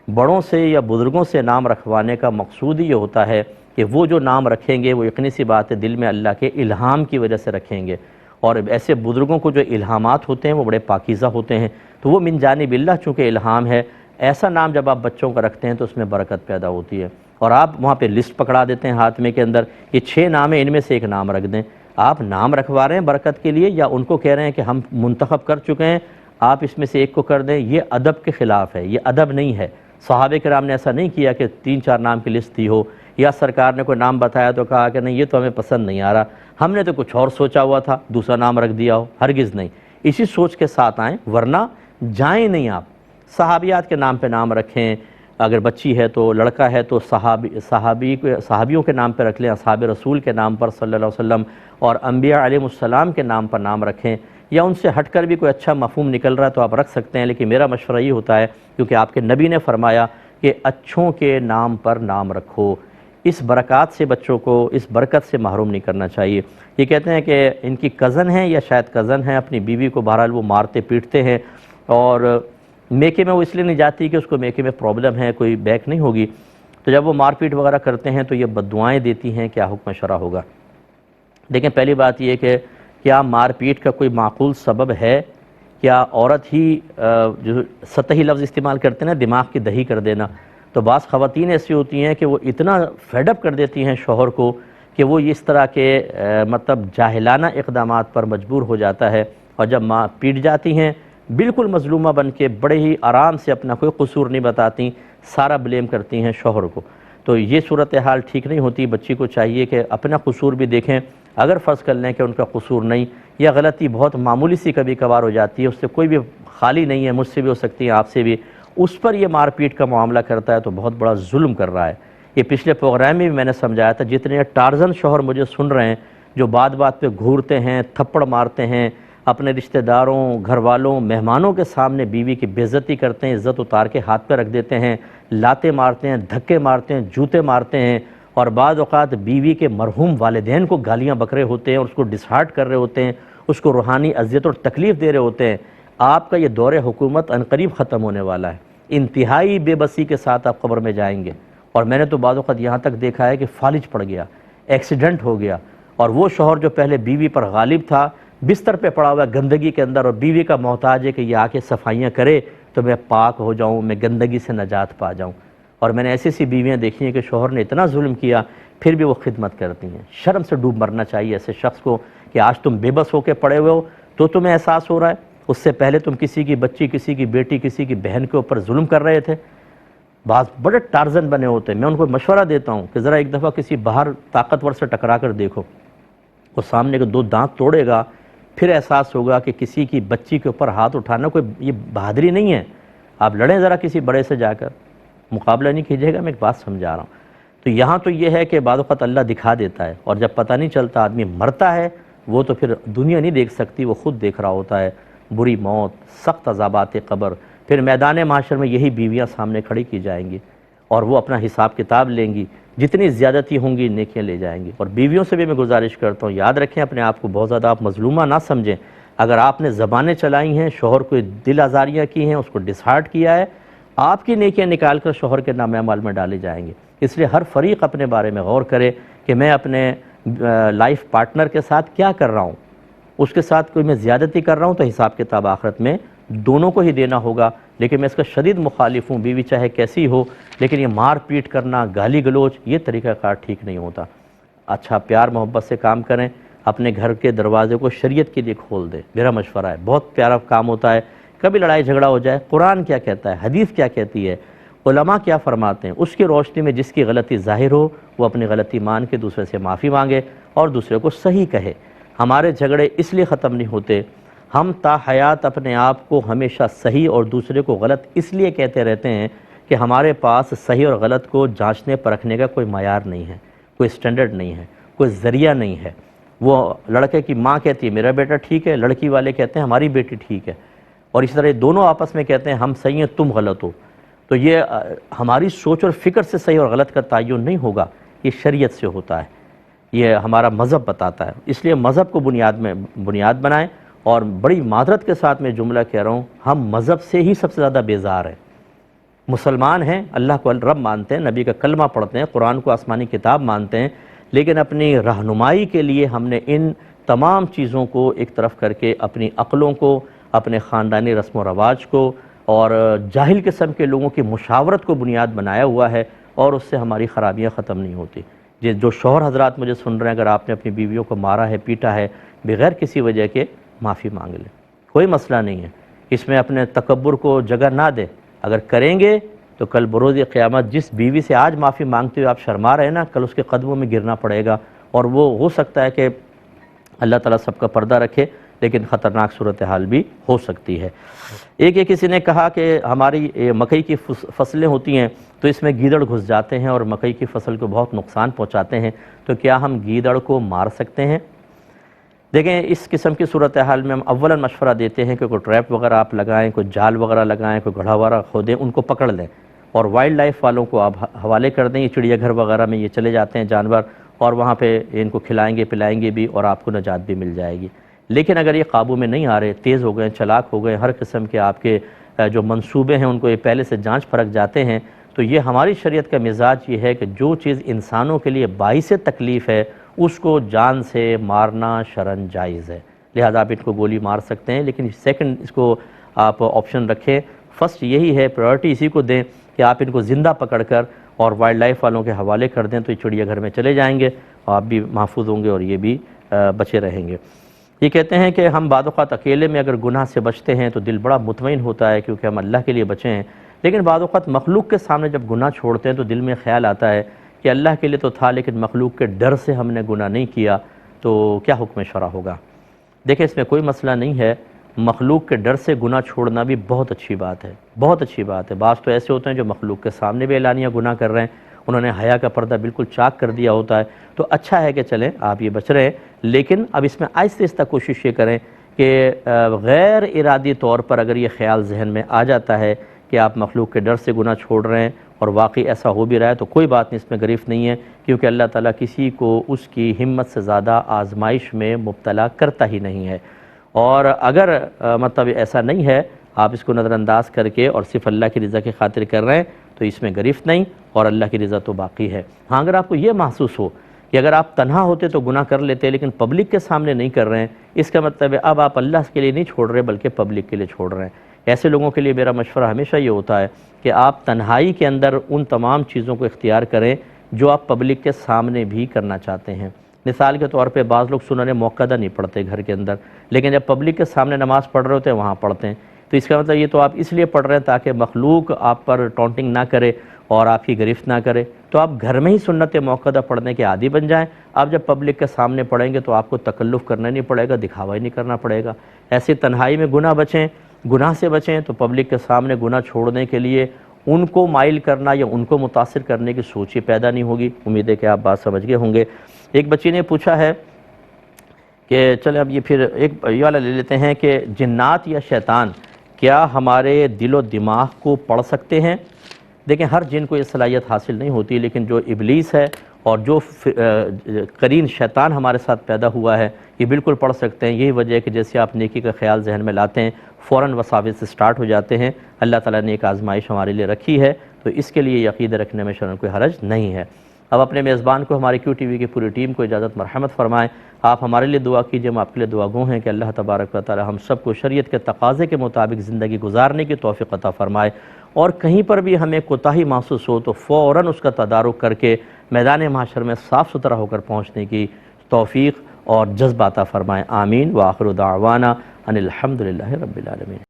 Speaker 1: بڑوں سے یا بزرگوں سے نام رکھوانے کا مقصود یہ ہوتا ہے کہ وہ جو نام رکھیں گے وہ یقینی سی بات ہے دل میں اللہ کے الہام کی وجہ سے رکھیں گے، اور ایسے بزرگوں کو جو الہامات ہوتے ہیں وہ بڑے پاکیزہ ہوتے ہیں، تو وہ من جانب اللہ چونکہ الہام ہے، ایسا نام جب آپ بچوں کا رکھتے ہیں تو اس میں برکت پیدا ہوتی ہے۔ اور آپ وہاں پہ لسٹ پکڑا دیتے ہیں ہاتھ میں کے اندر، یہ 6 نام ہیں، ان میں سے ایک نام رکھ دیں۔ آپ نام رکھوا رہے ہیں برکت کے لیے یا ان کو کہہ رہے ہیں کہ ہم منتخب کر چکے ہیں، آپ اس میں سے ایک کو کر دیں، یہ ادب کے خلاف ہے، یہ ادب نہیں ہے۔ صحابہ کرام نے ایسا نہیں کیا کہ 3-4 نام کی لسٹ دی ہو، یا سرکار نے کوئی نام بتایا تو کہا کہ نہیں یہ تو ہمیں پسند نہیں آ رہا، ہم نے تو کچھ اور سوچا ہوا تھا، دوسرا نام رکھ دیا ہو، ہرگز نہیں۔ اسی سوچ کے ساتھ آئیں، ورنہ جائیں نہیں آپ۔ صحابیات کے نام پہ نام رکھیں، اگر بچی ہے تو لڑکا ہے تو صحابیوں کے نام پہ رکھ لیں، اصحاب رسول کے نام پر صلی اللہ علیہ وسلم، اور انبیاء علیہ السلام کے نام پر نام رکھیں، یا ان سے ہٹ کر بھی کوئی اچھا مفہوم نکل رہا ہے تو آپ رکھ سکتے ہیں، لیکن میرا مشورہ یہ ہوتا ہے کیونکہ آپ کے نبی نے فرمایا کہ اچھوں کے نام پر نام رکھو، اس برکات سے بچوں کو اس برکت سے محروم نہیں کرنا چاہیے۔ یہ کہتے ہیں کہ ان کی کزن ہیں یا شاید کزن ہیں، اپنی بیوی کو بہرحال وہ مارتے پیٹتے ہیں، اور میکے میں وہ اس لیے نہیں جاتی کہ اس کو میکے میں پرابلم ہے، کوئی بیک نہیں ہوگی، تو جب وہ مار پیٹ وغیرہ کرتے ہیں تو یہ بددعائیں دیتی ہیں، کیا حکم شرع ہوگا؟ دیکھیں پہلی بات یہ کہ کیا مار پیٹ کا کوئی معقول سبب ہے؟ کیا عورت ہی جو سطحی لفظ استعمال کرتے ہیں نا، دماغ کی دہی کر دینا، تو بعض خواتین ایسی ہوتی ہیں کہ وہ اتنا فیڈ اپ کر دیتی ہیں شوہر کو کہ وہ اس طرح کے مطلب جاہلانہ اقدامات پر مجبور ہو جاتا ہے، اور جب ماں پیٹ جاتی ہیں بالکل مظلومہ بن کے بڑے ہی آرام سے اپنا کوئی قصور نہیں بتاتی، سارا بلیم کرتی ہیں شوہر کو، تو یہ صورتحال ٹھیک نہیں ہوتی۔ بچی کو چاہیے کہ اپنا قصور بھی دیکھیں، اگر فرض کر لیں کہ ان کا قصور نہیں یا غلطی بہت معمولی سی کبھی کبھار ہو جاتی ہے، اس سے کوئی بھی خالی نہیں ہے، مجھ سے بھی ہو سکتی ہے، آپ سے بھی، اس پر یہ مار پیٹ کا معاملہ کرتا ہے تو بہت بڑا ظلم کر رہا ہے۔ یہ پچھلے پروگرام میں بھی میں نے سمجھایا تھا، جتنے ٹارزن شوہر مجھے سن رہے ہیں جو بات بات پہ گھورتے ہیں، تھپڑ مارتے ہیں، اپنے رشتہ داروں، گھر والوں، مہمانوں کے سامنے بیوی کی بے عزتی کرتے ہیں، عزت اتار کے ہاتھ پہ رکھ دیتے ہیں، لاتے مارتے ہیں، دھکے مارتے ہیں، جوتے مارتے ہیں، اور بعض اوقات بیوی کے مرحوم والدین کو گالیاں بک رہے ہوتے ہیں اور اس کو ڈسہارٹ کر رہے ہوتے ہیں، اس کو روحانی اذیت اور تکلیف دے رہے ہوتے ہیں۔ آپ کا یہ دور حکومت عنقریب ختم ہونے والا ہے، انتہائی بے بسی کے ساتھ آپ قبر میں جائیں گے۔ اور میں نے تو بعض اوقات یہاں تک دیکھا ہے کہ فالج پڑ گیا، ایکسیڈنٹ ہو گیا، اور وہ شوہر جو پہلے بیوی پر غالب تھا بستر پہ پڑا ہوا گندگی کے اندر، اور بیوی کا محتاج ہے کہ یہ آ کے صفائیاں کرے تو میں پاک ہو جاؤں، میں گندگی سے نجات پا جاؤں۔ اور میں نے ایسی سی بیویاں دیکھی ہیں کہ شوہر نے اتنا ظلم کیا پھر بھی وہ خدمت کرتی ہیں۔ شرم سے ڈوب مرنا چاہیے ایسے شخص کو کہ آج تم بے بس ہو کے پڑے ہوئے ہو تو تمہیں احساس ہو رہا ہے، اس سے پہلے تم کسی کی بچی، کسی کی بیٹی، کسی کی بہن کے اوپر ظلم کر رہے تھے۔ بعض بڑے ٹارزن بنے ہوتے ہیں، میں ان کو مشورہ دیتا ہوں کہ ذرا ایک دفعہ کسی باہر طاقتور سے ٹکرا کر دیکھو، وہ سامنے کے 2 دانت توڑے گا، پھر احساس ہوگا کہ کسی کی بچی کے اوپر ہاتھ اٹھانا کوئی یہ بہادری نہیں ہے۔ آپ لڑیں ذرا کسی بڑے سے جا کر، مقابلہ نہیں کیجیے گا، میں ایک بات سمجھا رہا ہوں۔ تو یہاں تو یہ ہے کہ بعض اوقات اللہ دکھا دیتا ہے، اور جب پتہ نہیں چلتا آدمی مرتا ہے، وہ تو پھر دنیا نہیں دیکھ سکتی، وہ خود دیکھ رہا ہوتا ہے بری موت، سخت عذابات قبر، پھر میدان محشر میں یہی بیویاں سامنے کھڑی کی جائیں گی اور وہ اپنا حساب کتاب لیں گی، جتنی زیادتی ہوں گی نیکیاں لے جائیں گی۔ اور بیویوں سے بھی میں گزارش کرتا ہوں، یاد رکھیں اپنے آپ کو بہت زیادہ آپ مظلومہ نہ سمجھیں۔ اگر آپ نے زبانیں چلائی ہیں، شوہر کو دل آزاریاں کی ہیں، اس کو ڈسہارٹ کیا ہے، آپ کی نیکیاں نکال کر شوہر کے نام اعمال میں ڈالے جائیں گے۔ اس لیے ہر فریق اپنے بارے میں غور کرے کہ میں اپنے لائف پارٹنر کے ساتھ کیا کر رہا ہوں، اس کے ساتھ کوئی میں زیادتی کر رہا ہوں تو حساب کتاب آخرت میں دونوں کو ہی دینا ہوگا۔ لیکن میں اس کا شدید مخالف ہوں، بیوی چاہے کیسی ہو، لیکن یہ مار پیٹ کرنا، گالی گلوچ، یہ طریقہ کار ٹھیک نہیں ہوتا۔ اچھا پیار محبت سے کام کریں، اپنے گھر کے دروازے کو شریعت کے لیے کھول دیں، میرا مشورہ ہے، بہت پیارا کام ہوتا ہے۔ کبھی لڑائی جھگڑا ہو جائے، قرآن کیا کہتا ہے، حدیث کیا کہتی ہے، علماء کیا فرماتے ہیں، اس کی روشنی میں جس کی غلطی ظاہر ہو وہ اپنی غلطی مان کے دوسرے سے معافی مانگے اور دوسرے کو صحیح کہے۔ ہمارے جھگڑے اس لیے ختم نہیں ہوتے، ہم تا حیات اپنے آپ کو ہمیشہ صحیح اور دوسرے کو غلط اس لیے کہتے رہتے ہیں کہ ہمارے پاس صحیح اور غلط کو جانچنے پرکھنے کا کوئی معیار نہیں ہے، کوئی سٹینڈرڈ نہیں ہے، کوئی ذریعہ نہیں ہے۔ وہ لڑکے کی ماں کہتی ہے میرا بیٹا ٹھیک ہے، لڑکی والے کہتے ہیں ہماری بیٹی ٹھیک ہے، اور اس طرح دونوں آپس میں کہتے ہیں ہم صحیح ہیں تم غلط ہو۔ تو یہ ہماری سوچ اور فکر سے صحیح اور غلط کا تعین نہیں ہوگا، یہ شریعت سے ہوتا ہے، یہ ہمارا مذہب بتاتا ہے۔ اس لیے مذہب کو بنیاد بنائیں، اور بڑی معذرت کے ساتھ میں جملہ کہہ رہا ہوں، ہم مذہب سے ہی سب سے زیادہ بیزار ہیں۔ مسلمان ہیں، اللہ کو رب مانتے ہیں، نبی کا کلمہ پڑھتے ہیں، قرآن کو آسمانی کتاب مانتے ہیں، لیکن اپنی رہنمائی کے لیے ہم نے ان تمام چیزوں کو ایک طرف کر کے اپنی عقلوں کو، اپنے خاندانی رسم و رواج کو اور جاہل قسم کے لوگوں کی مشاورت کو بنیاد بنایا ہوا ہے، اور اس سے ہماری خرابیاں ختم نہیں ہوتی۔ جو شوہر حضرات مجھے سن رہے ہیں، اگر آپ نے اپنی بیویوں کو مارا ہے، پیٹا ہے، بغیر کسی وجہ کے معافی مانگ لیں، کوئی مسئلہ نہیں ہے، اس میں اپنے تکبر کو جگہ نہ دیں۔ اگر کریں گے تو کل بروز قیامت جس بیوی سے آج معافی مانگتے ہوئے آپ شرما رہے ہیں نا، کل اس کے قدموں میں گرنا پڑے گا، اور وہ ہو سکتا ہے کہ اللہ تعالیٰ سب کا پردہ رکھے، لیکن خطرناک صورتحال بھی ہو سکتی ہے۔ کسی نے کہا کہ ہماری مکئی کی فصلیں ہوتی ہیں تو اس میں گیدڑ گھس جاتے ہیں اور مکئی کی فصل کو بہت نقصان پہنچاتے ہیں، تو کیا ہم گیدڑ کو مار سکتے ہیں؟ دیکھیں اس قسم کی صورتحال میں ہم اولاً مشورہ دیتے ہیں کہ کوئی ٹریپ وغیرہ آپ لگائیں، کوئی جال وغیرہ لگائیں، کوئی گڑھا وغیرہ کھودیں، ان کو پکڑ لیں، اور وائلڈ لائف والوں کو آپ حوالے کر دیں۔ یہ چڑیا گھر وغیرہ میں یہ چلے جاتے ہیں جانور، اور وہاں پہ ان کو کھلائیں گے پلائیں گے بھی، اور آپ کو نجات بھی مل جائے گی۔ لیکن اگر یہ قابو میں نہیں آ رہے، تیز ہو گئے، چلاک ہو گئے، ہر قسم کے آپ کے جو منصوبے ہیں ان کو یہ پہلے سے جانچ پرکھ جاتے ہیں، تو یہ ہماری شریعت کا مزاج یہ ہے کہ جو چیز انسانوں کے لیے باعث تکلیف ہے اس کو جان سے مارنا شرعاً جائز ہے، لہذا آپ ان کو گولی مار سکتے ہیں۔ لیکن سیکنڈ اس کو آپ آپشن رکھیں، فرسٹ یہی ہے، پرائرٹی اسی کو دیں کہ آپ ان کو زندہ پکڑ کر اور وائلڈ لائف والوں کے حوالے کر دیں، تو یہ چڑیا گھر میں چلے جائیں گے اور آپ بھی محفوظ ہوں گے اور یہ بھی بچے رہیں گے۔ یہ کہتے ہیں کہ ہم بعض اوقات اکیلے میں اگر گناہ سے بچتے ہیں تو دل بڑا مطمئن ہوتا ہے کیونکہ ہم اللہ کے لیے بچے ہیں، لیکن بعض اوقات مخلوق کے سامنے جب گناہ چھوڑتے ہیں تو دل میں خیال آتا ہے کہ اللہ کے لیے تو تھا لیکن مخلوق کے ڈر سے ہم نے گناہ نہیں کیا، تو کیا حکم شرع ہوگا؟ دیکھیں اس میں کوئی مسئلہ نہیں ہے، مخلوق کے ڈر سے گناہ چھوڑنا بھی بہت اچھی بات ہے، بہت اچھی بات ہے۔ بعض تو ایسے ہوتے ہیں جو مخلوق کے سامنے بھی اعلانیہ گناہ کر رہے ہیں، انہوں نے حیا کا پردہ بالکل چاک کر دیا ہوتا ہے، تو اچھا ہے کہ چلیں آپ یہ بچ رہے ہیں، لیکن اب اس میں آہستہ آہستہ کوشش یہ کریں کہ غیر ارادی طور پر اگر یہ خیال ذہن میں آ جاتا ہے کہ آپ مخلوق کے ڈر سے گناہ چھوڑ رہے ہیں اور واقعی ایسا ہو بھی رہا ہے تو کوئی بات نہیں، اس میں گریفت نہیں ہے، کیونکہ اللہ تعالیٰ کسی کو اس کی ہمت سے زیادہ آزمائش میں مبتلا کرتا ہی نہیں ہے۔ اور اگر مطلب ایسا نہیں ہے، آپ اس کو نظر انداز کر کے اور صرف اللہ کی رضا کی خاطر کر رہے ہیں تو اس میں گرفت نہیں، اور اللہ کی رضا تو باقی ہے۔ ہاں اگر آپ کو یہ محسوس ہو کہ اگر آپ تنہا ہوتے تو گناہ کر لیتے لیکن پبلک کے سامنے نہیں کر رہے ہیں، اس کا مطلب ہے اب آپ اللہ کے لیے نہیں چھوڑ رہے بلکہ پبلک کے لیے چھوڑ رہے ہیں۔ ایسے لوگوں کے لیے میرا مشورہ ہمیشہ یہ ہوتا ہے کہ آپ تنہائی کے اندر ان تمام چیزوں کو اختیار کریں جو آپ پبلک کے سامنے بھی کرنا چاہتے ہیں۔ مثال کے طور پہ بعض لوگ سنن موقدہ نہیں پڑھتے گھر کے اندر، لیکن جب پبلک کے سامنے نماز پڑھ رہے ہوتے ہیں وہاں پڑھتے ہیں، تو اس کا مطلب یہ تو آپ اس لیے پڑھ رہے ہیں تاکہ مخلوق آپ پر ٹونٹنگ نہ کرے اور آپ کی گرفت نہ کرے، تو آپ گھر میں ہی سنت موقدہ پڑھنے کے عادی بن جائیں۔ آپ جب پبلک کے سامنے پڑھیں گے تو آپ کو تکلف کرنا نہیں پڑے گا، دکھاوا ہی نہیں کرنا پڑے گا۔ ایسے تنہائی میں گناہ سے بچیں تو پبلک کے سامنے گناہ چھوڑنے کے لیے ان کو مائل کرنا یا ان کو متاثر کرنے کی سوچ ہی پیدا نہیں ہوگی۔ امید ہے کہ آپ بات سمجھ گئے ہوں گے۔ ایک بچی نے پوچھا ہے کہ چلیں اب یہ پھر ایک یہ والا لے لیتے ہیں کہ جنات یا شیطان کیا ہمارے دل و دماغ کو پڑھ سکتے ہیں؟ دیکھیں ہر جن کو یہ صلاحیت حاصل نہیں ہوتی، لیکن جو ابلیس ہے اور جو قرین شیطان ہمارے ساتھ پیدا ہوا ہے یہ بالکل پڑھ سکتے ہیں۔ یہی وجہ ہے کہ جیسے آپ نیکی کا خیال ذہن میں لاتے ہیں فوراً وساوس سے سٹارٹ ہو جاتے ہیں۔ اللہ تعالیٰ نے ایک آزمائش ہمارے لیے رکھی ہے تو اس کے لیے یقین رکھنے میں شرعاً کوئی حرج نہیں ہے۔ اب اپنے میزبان کو، ہماری کیو ٹی وی کی پوری ٹیم کو اجازت مرحمت فرمائیں۔ آپ ہمارے لیے دعا کیجئے، ہم آپ کے لیے دعا گو ہیں کہ اللہ تبارک و تعالی ہم سب کو شریعت کے تقاضے کے مطابق زندگی گزارنے کی توفیق عطا فرمائے، اور کہیں پر بھی ہمیں کوتاہی محسوس ہو تو فوراً اس کا تدارک کر کے میدان محشر میں صاف ستھرا ہو کر پہنچنے کی توفیق اور جذبہ عطا فرمائے۔ آمین۔ وآخر دعوانا ان الحمدللہ رب العالمین۔